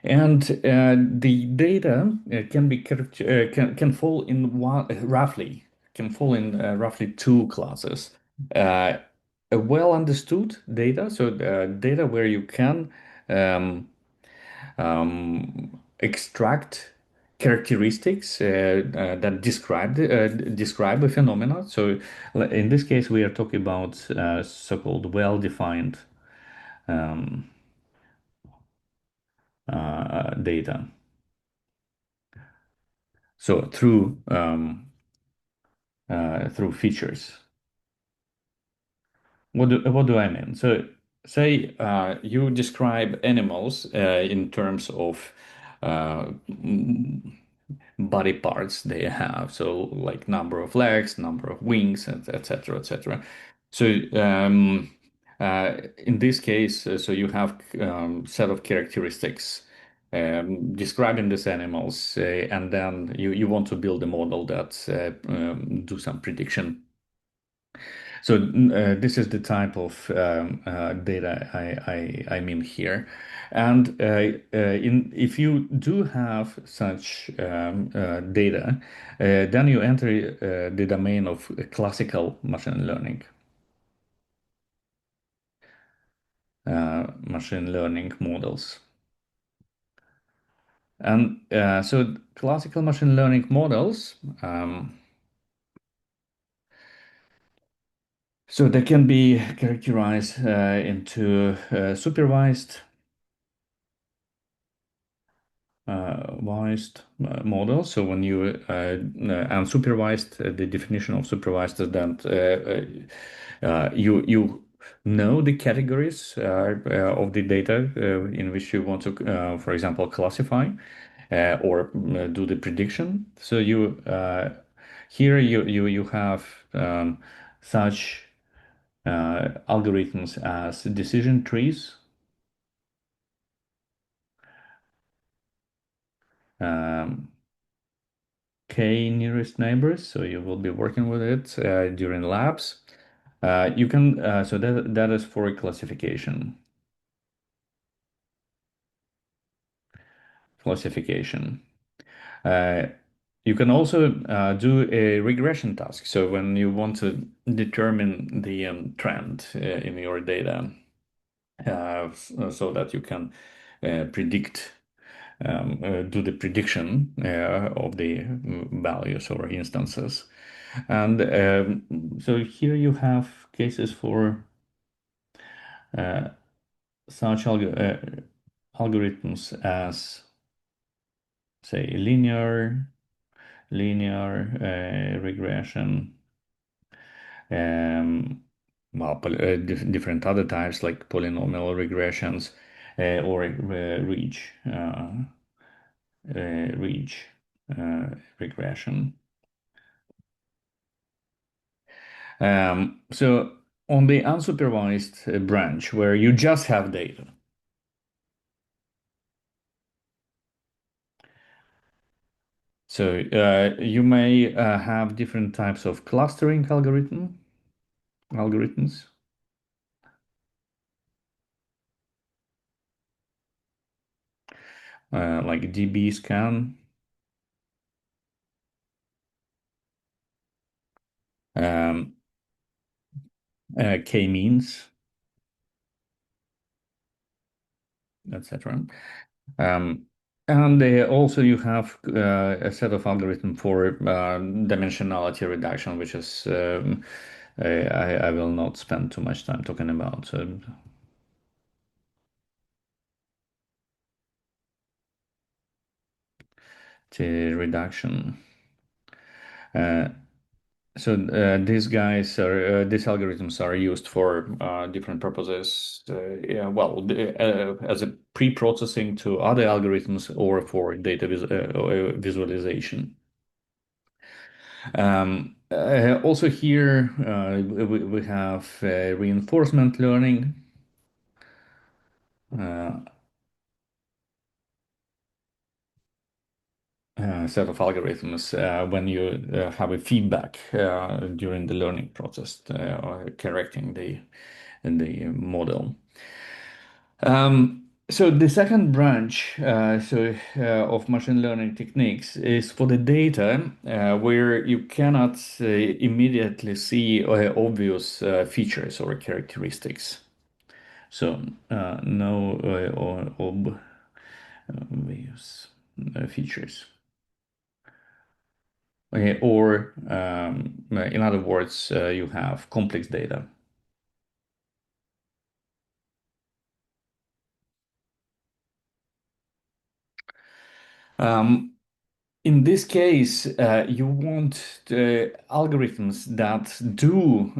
And the data can fall in roughly two classes. A well understood data, so data where you can extract characteristics that describe a phenomena. So in this case, we are talking about so-called well-defined data. So through features. What do I mean? So say you describe animals in terms of body parts they have, so like number of legs, number of wings, etc., etc. So in this case, so you have set of characteristics describing these animals, and then you want to build a model that do some prediction. So this is the type of data I mean here. And if you do have such data, then you enter the domain of classical machine learning. Machine learning models. And so classical machine learning models, so they can be characterized into supervised supervised model. So when you unsupervised, the definition of supervised is that you know the categories of the data in which you want to, for example, classify or do the prediction. So you here you have such algorithms as decision trees, k nearest neighbors. So you will be working with it during labs. You can so that is for classification. You can also do a regression task. So when you want to determine the trend in your data, so that you can predict, do the prediction of the values or instances. And so here you have cases for such algorithms as, say, linear regression, well, different other types like polynomial regressions or ridge regression. So on the unsupervised branch where you just have data, so you may have different types of clustering algorithms, like DB scan, k-means, etc. And also you have a set of algorithm for dimensionality reduction, which is I will not spend too much time talking about. The reduction. So these algorithms are used for different purposes. Yeah, well, as a pre-processing to other algorithms or for data visualization. Also here we have reinforcement learning. Set of algorithms when you have a feedback during the learning process, or correcting the model. So the second branch of machine learning techniques is for the data where you cannot immediately see obvious features or characteristics. So no obvious features. Okay, or in other words, you have complex data. In this case, you want algorithms that do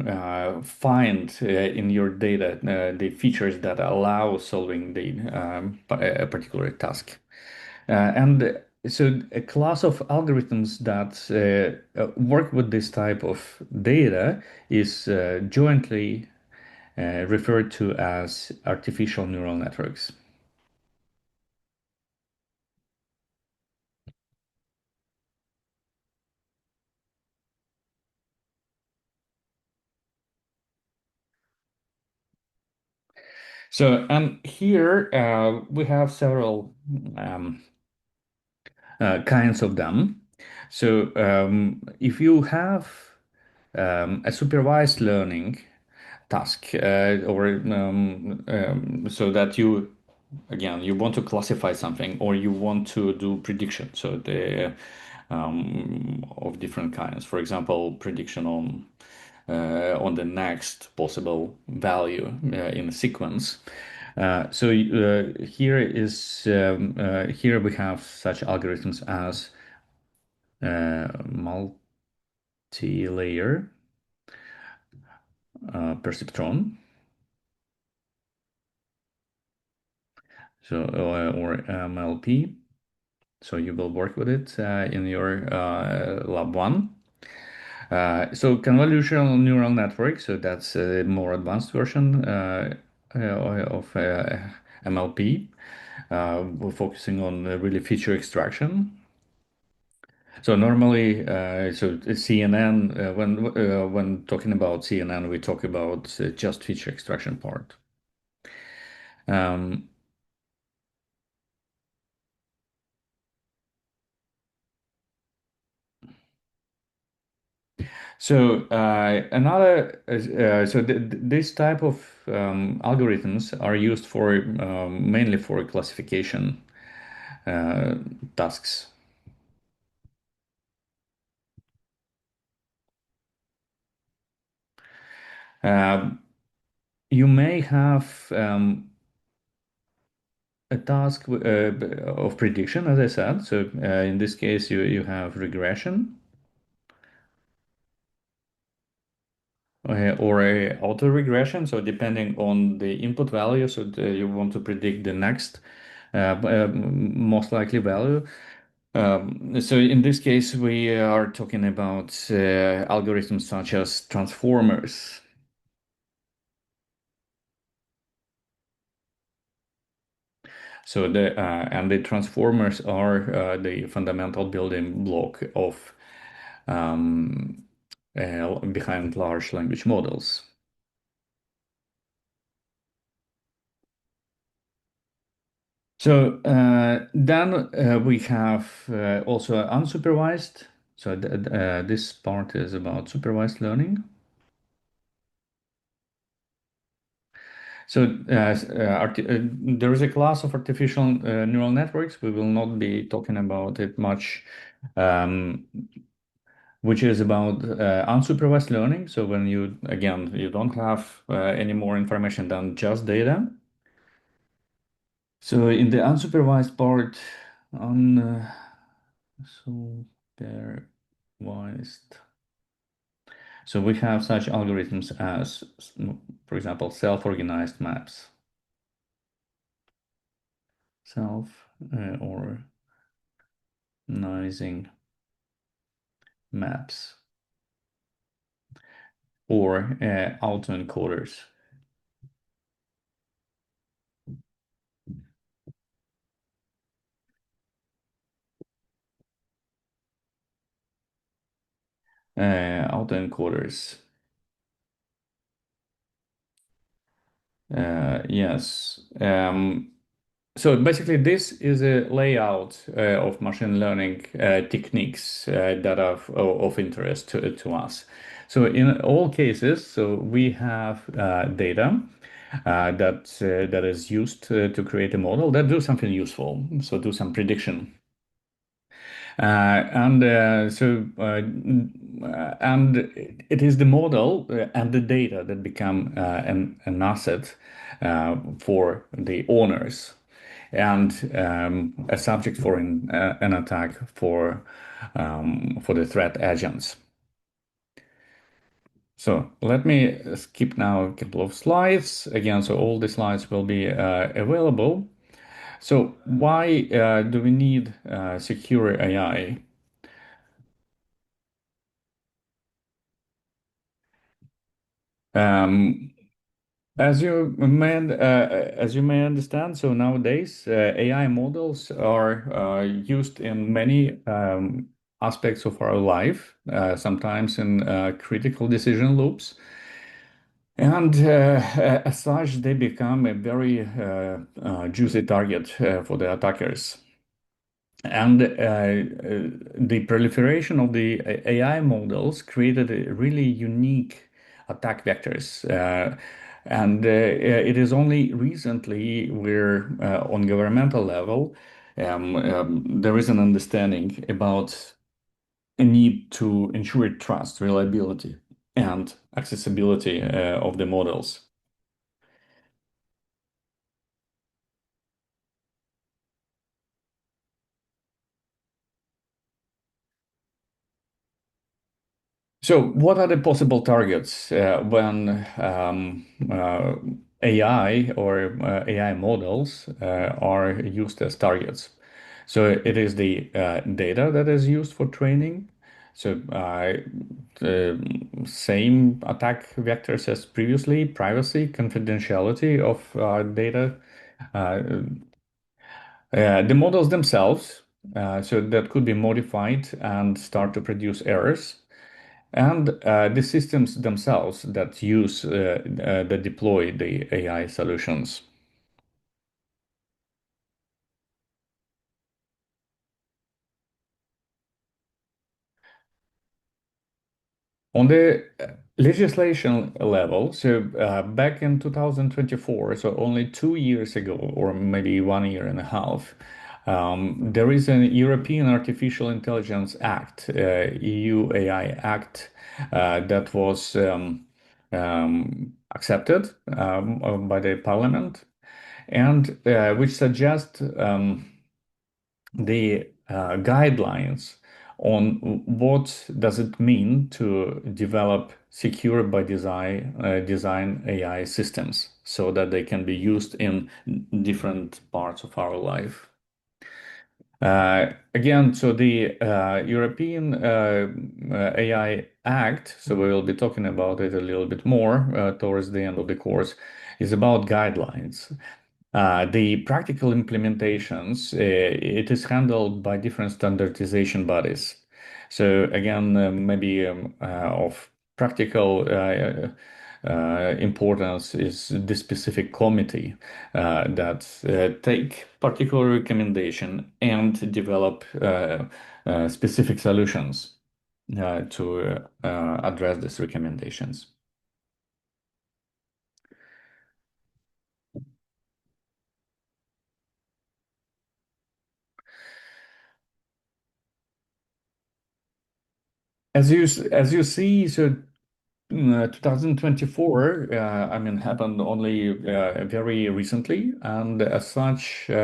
find in your data the features that allow solving a particular task. And so a class of algorithms that work with this type of data is jointly referred to as artificial neural networks. So, and here we have several kinds of them. So, if you have a supervised learning task, so that you, again, you want to classify something or you want to do prediction, so of different kinds. For example, prediction on the next possible value in a sequence. So here we have such algorithms as multi-layer perceptron, so or MLP. So you will work with it in your lab one. So convolutional neural network, so that's a more advanced version of MLP. We're focusing on really feature extraction. So normally, so CNN, when talking about CNN, we talk about just feature extraction part. Um, So this type of algorithms are used for mainly for classification tasks. You may have a task of prediction, as I said. So in this case, you have regression. Or a auto regression. So depending on the input value, so you want to predict the next most likely value. So in this case, we are talking about algorithms such as transformers. So the transformers are the fundamental building block of behind large language models. So then we have also unsupervised. So this part is about supervised learning. So there is a class of artificial neural networks. We will not be talking about it much, which is about unsupervised learning. So when you don't have any more information than just data. So in the unsupervised part, unsupervised. So we have such algorithms as, for example, self-organized maps. Self-organizing maps or autoencoders. Autoencoders. Yes. So basically, this is a layout of machine learning techniques that are of interest to us. So in all cases, so we have data that is used to create a model that do something useful. So do some prediction. And it is the model and the data that become an asset for the owners and a subject for an attack for the threat agents. So let me skip now a couple of slides. Again, so all the slides will be available. So why do we need secure AI? As you may understand, so nowadays AI models are used in many aspects of our life, sometimes in critical decision loops. And as such, they become a very juicy target for the attackers. And the proliferation of the AI models created a really unique attack vectors. And it is only recently where, on governmental level, there is an understanding about a need to ensure trust, reliability, and accessibility of the models. So what are the possible targets when AI or AI models are used as targets? So it is the data that is used for training. So the same attack vectors as previously: privacy, confidentiality of data, uh, the models themselves, so that could be modified and start to produce errors, and the systems themselves that that deploy the AI solutions. On the legislation level, so back in 2024, so only 2 years ago, or maybe 1 year and a half, there is an European Artificial Intelligence Act, EU AI Act, that was accepted by the Parliament, and which suggests the guidelines on what does it mean to develop secure by design AI systems so that they can be used in different parts of our life. Again, so the European AI Act, so we will be talking about it a little bit more towards the end of the course, is about guidelines. The practical implementations, it is handled by different standardization bodies. So again, maybe of practical importance is the specific committee that take particular recommendation and develop specific solutions to address these recommendations. As you see, so 2024, I mean, happened only very recently, and as such, so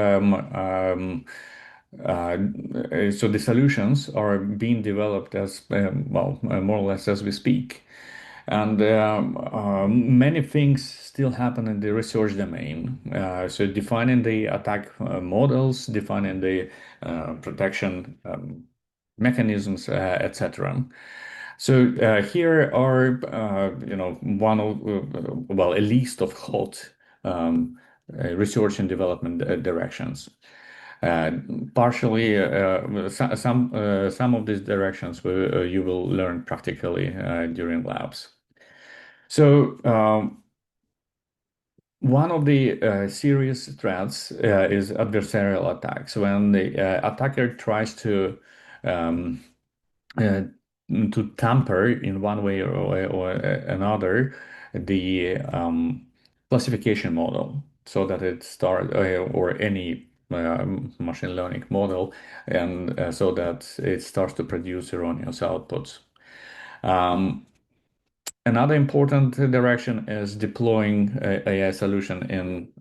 the solutions are being developed as well, more or less as we speak. And many things still happen in the research domain. So defining the attack models, defining the protection mechanisms, etc. So here are, one of, well, a list of hot research and development directions. Uh, Partially, some of these directions you will learn practically during labs. So one of the serious threats is adversarial attacks. When the attacker tries uh, to tamper in one way or another the classification model, so that it start or any machine learning model, and so that it starts to produce erroneous outputs. Another important direction is deploying AI solution in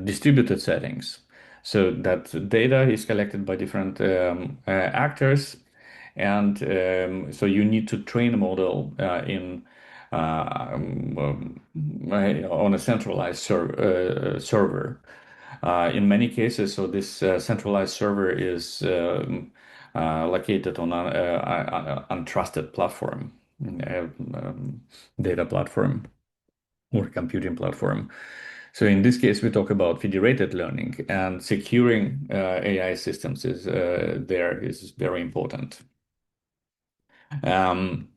distributed settings, so that data is collected by different actors, and so you need to train a model on a centralized server. In many cases, so this centralized server is located on an untrusted platform, data platform or computing platform. So in this case, we talk about federated learning, and securing AI systems is very important. Then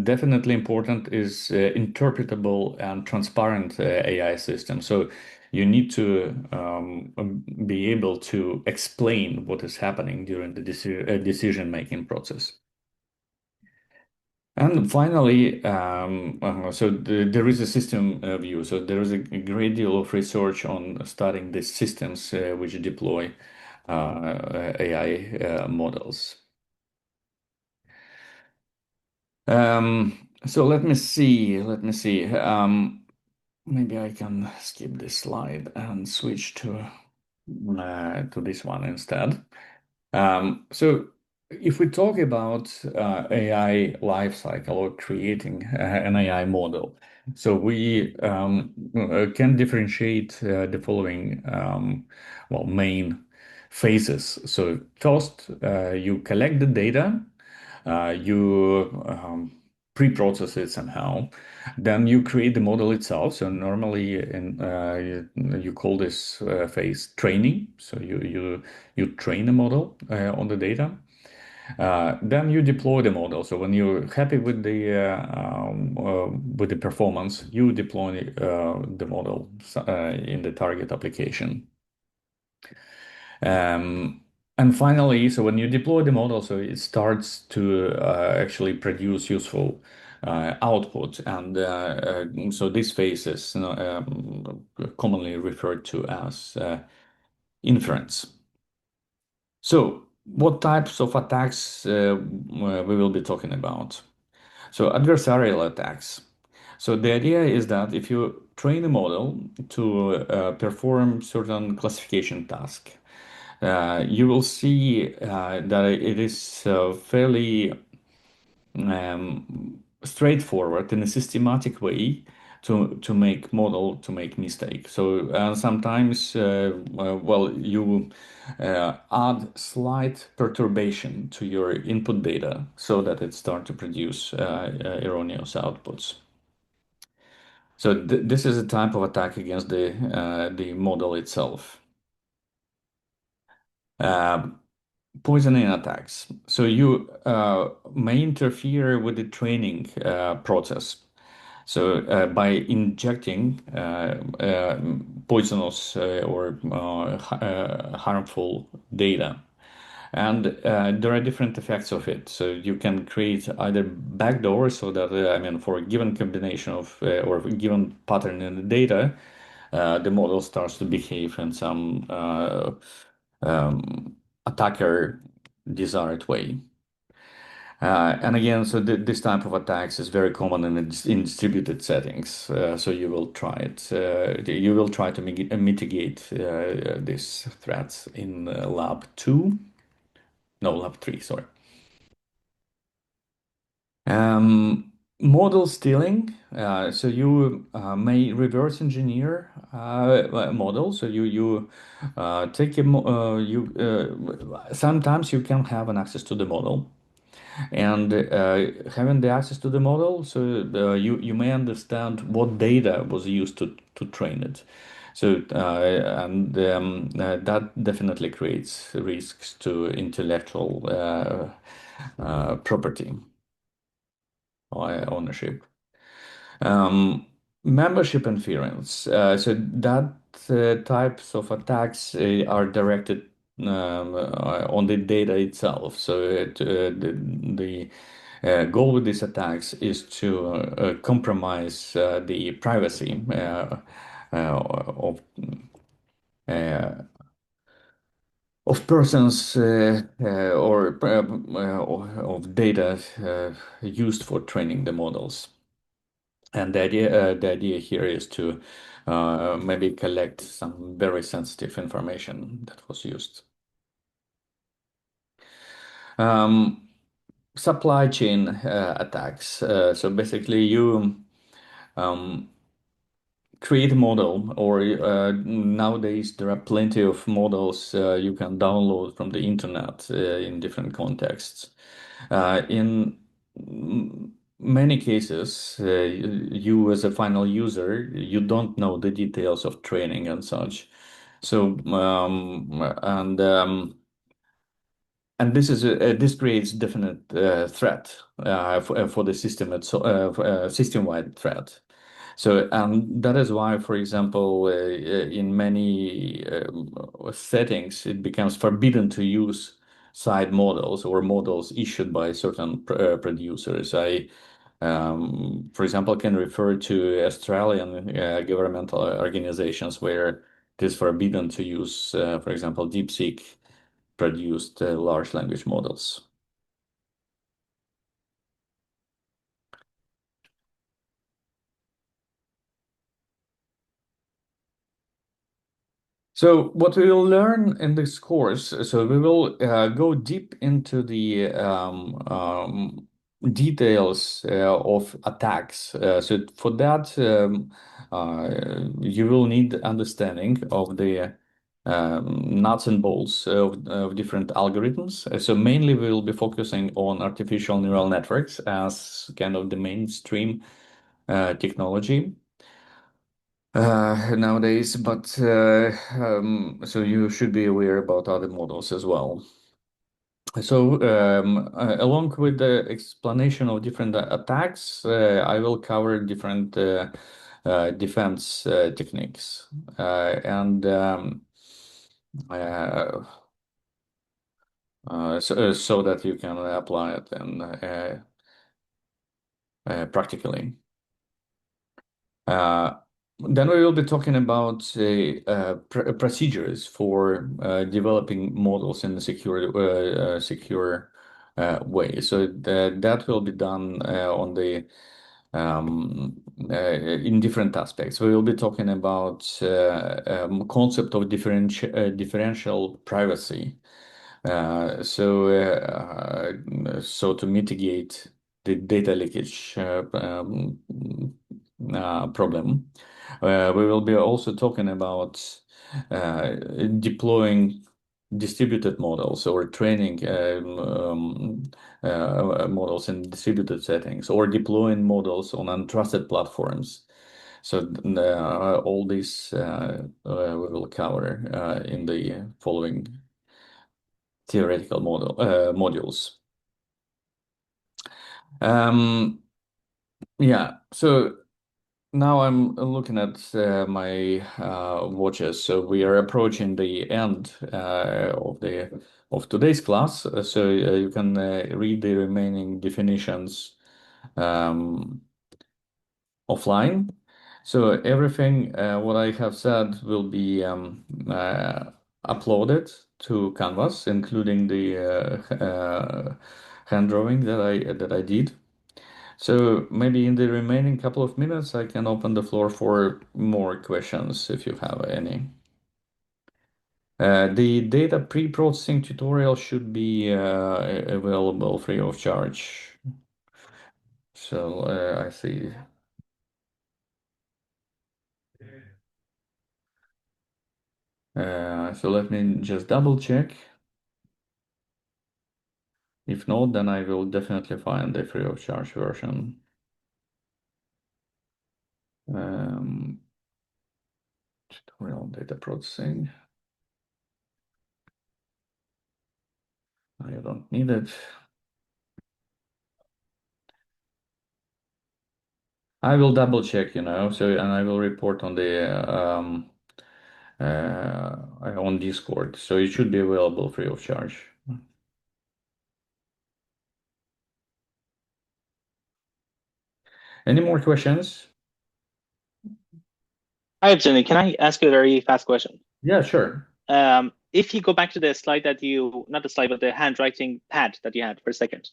definitely important is interpretable and transparent AI system. So you need to be able to explain what is happening during the decision-making process. And finally, there is a system view. So there is a great deal of research on studying the systems which deploy AI models. So let me see. Maybe I can skip this slide and switch to this one instead. So if we talk about AI lifecycle or creating an AI model, so we can differentiate the following well, main phases. So first, you collect the data, you pre-process it somehow, then you create the model itself. So normally, you call this phase training. So you train the model on the data. Then you deploy the model. So when you're happy with the performance, you deploy the model in the target application. And finally, so when you deploy the model, so it starts to actually produce useful output. And so this phase is commonly referred to as inference. So what types of attacks we will be talking about? So adversarial attacks. So the idea is that if you train a model to perform certain classification task, you will see that it is fairly straightforward in a systematic way to make model to make mistake. So sometimes well, you add slight perturbation to your input data so that it starts to produce erroneous outputs. So this is a type of attack against the model itself. Poisoning attacks. So you may interfere with the training process. So by injecting poisonous or harmful data. And there are different effects of it. So you can create either backdoors so that, I mean, for a given combination of or a given pattern in the data, the model starts to behave in some attacker desired way. And again, so this type of attacks is very common in distributed settings. So you will try it. You will try to mitigate these threats in lab 2. No, lab 3, sorry. Model stealing. So you may reverse engineer a model. So you take sometimes you can have an access to the model, and having the access to the model, so you may understand what data was used to train it. So and that definitely creates risks to intellectual property ownership. Membership inference. So that types of attacks are directed on the data itself. So the goal with these attacks is to compromise the privacy of persons or of data used for training the models. And the idea here is to maybe collect some very sensitive information that was used. Supply chain attacks. So basically, you create a model, or nowadays there are plenty of models you can download from the internet in different contexts. In many cases, you as a final user, you don't know the details of training and such. So and this creates definite threat for the system system-wide threat. So, and that is why, for example, in many settings, it becomes forbidden to use side models or models issued by certain producers. For example, can refer to Australian governmental organizations where it is forbidden to use, for example, DeepSeek produced large language models. So what we will learn in this course, so we will go deep into the details of attacks. So for that, you will need understanding of the nuts and bolts of different algorithms. So mainly we will be focusing on artificial neural networks as kind of the mainstream technology nowadays, but so you should be aware about other models as well. So along with the explanation of different attacks, I will cover different defense techniques and so that you can apply it and practically. Then we will be talking about procedures for developing models in a secure way. So that will be done on the in different aspects. We will be talking about concept of differential privacy. So to mitigate the data leakage problem. We will be also talking about deploying distributed models or training models in distributed settings or deploying models on untrusted platforms. So all this we will cover in the following theoretical modules. Yeah, so now I'm looking at my watches. So we are approaching the end of today's class. So you can read the remaining definitions offline. So everything what I have said will be uploaded to Canvas, including the hand drawing that I did. So maybe in the remaining couple of minutes, I can open the floor for more questions if you have any. The data pre-processing tutorial should be available free of charge. So I see. So let me just double check. If not, then I will definitely find the free of charge version. Tutorial data processing. I don't need it. I will double check, and I will report on the on Discord. So it should be available free of charge. Any more questions? Hi, Jenny. Can I ask you a very fast question? Yeah, sure. If you go back to the slide that not the slide, but the handwriting pad that you had for a second.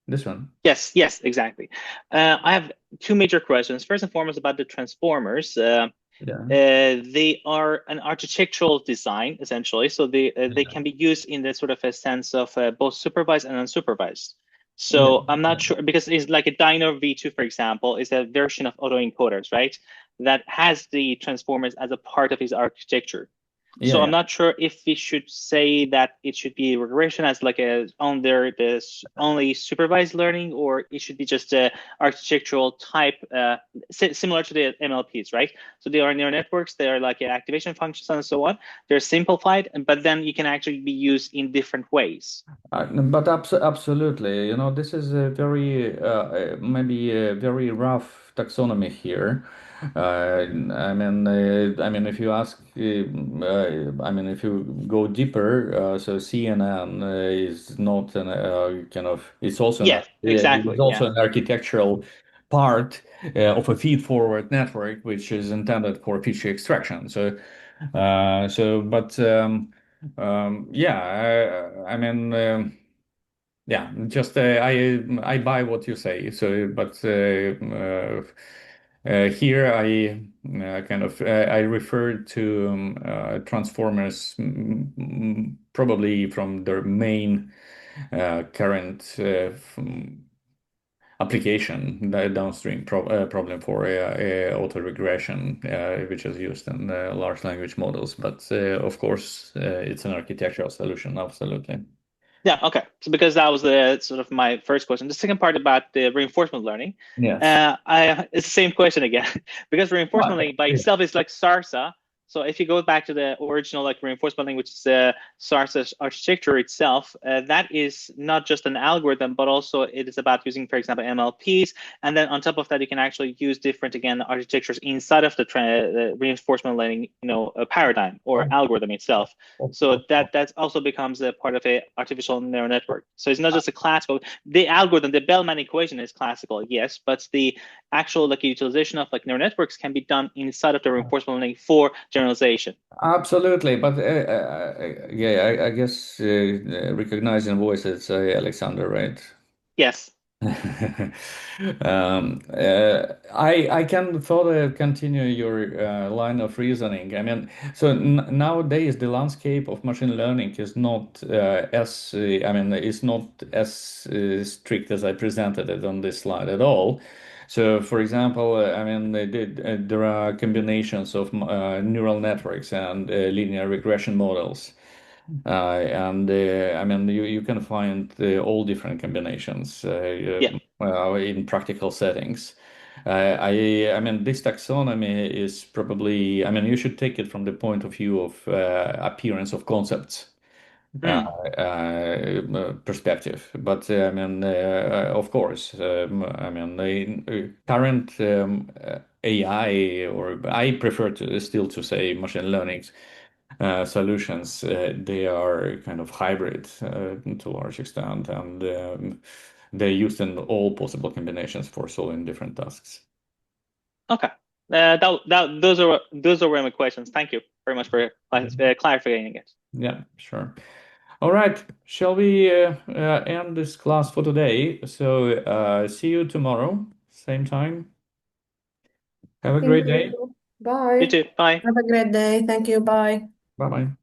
This one? Yes, exactly. I have two major questions. First and foremost about the transformers. They are an architectural design, essentially. So they can be used in the sort of a sense of both supervised and unsupervised. So I'm not sure, because it's like a Dino V2, for example, is a version of autoencoders, right? That has the transformers as a part of its architecture. So I'm not sure if we should say that it should be regression as like only supervised learning, or it should be just a architectural type similar to the MLPs, right? So they are neural networks, they are like activation functions and so on. They're simplified, but then you can actually be used in different ways. But absolutely, this is a very maybe a very rough taxonomy here. I mean, if you ask, if you go deeper, so CNN is not an kind of. It's also exactly. It's also an architectural part of a feed-forward network, which is intended for feature extraction. So, yeah, just I buy what you say. So, but Here I I referred to transformers probably from their main current application, the downstream problem for auto-regression, which is used in large language models. But of course, it's an architectural solution, absolutely. Yeah, okay. So because that was the sort of my first question. The second part about the reinforcement learning. Yes. It's the same question again. Because reinforcement learning by itself is like SARSA. So if you go back to the original like reinforcement learning, which is SARSA architecture itself, that is not just an algorithm, but also it is about using, for example, MLPs. And then on top of that, you can actually use different, again, architectures inside of the reinforcement learning, paradigm or algorithm itself. So that also becomes a part of a artificial neural network. So it's not just a classical, the algorithm, the Bellman equation is classical, yes, but the actual like utilization of like neural networks can be done inside of the reinforcement learning for generalization. Absolutely, but yeah, I guess recognizing voices, Alexander, right? Yes. I can further continue your line of reasoning. I mean, so nowadays the landscape of machine learning is not it's not as strict as I presented it on this slide at all. So, for example, there are combinations of neural networks and linear regression models. You can find all different combinations in practical settings. This taxonomy is probably, you should take it from the point of view of appearance of concepts. Perspective, but of course, the current AI, or I prefer to still to say machine learning solutions, they are kind of hybrid to a large extent, and they're used in all possible combinations for solving different tasks. Okay, those were my questions. Thank you very much for clarifying it. Yeah, sure. All right, shall we end this class for today? So see you tomorrow, same time. Have a great day. Bye. You too. Bye. Have a great day. Thank you. Bye. Bye-bye.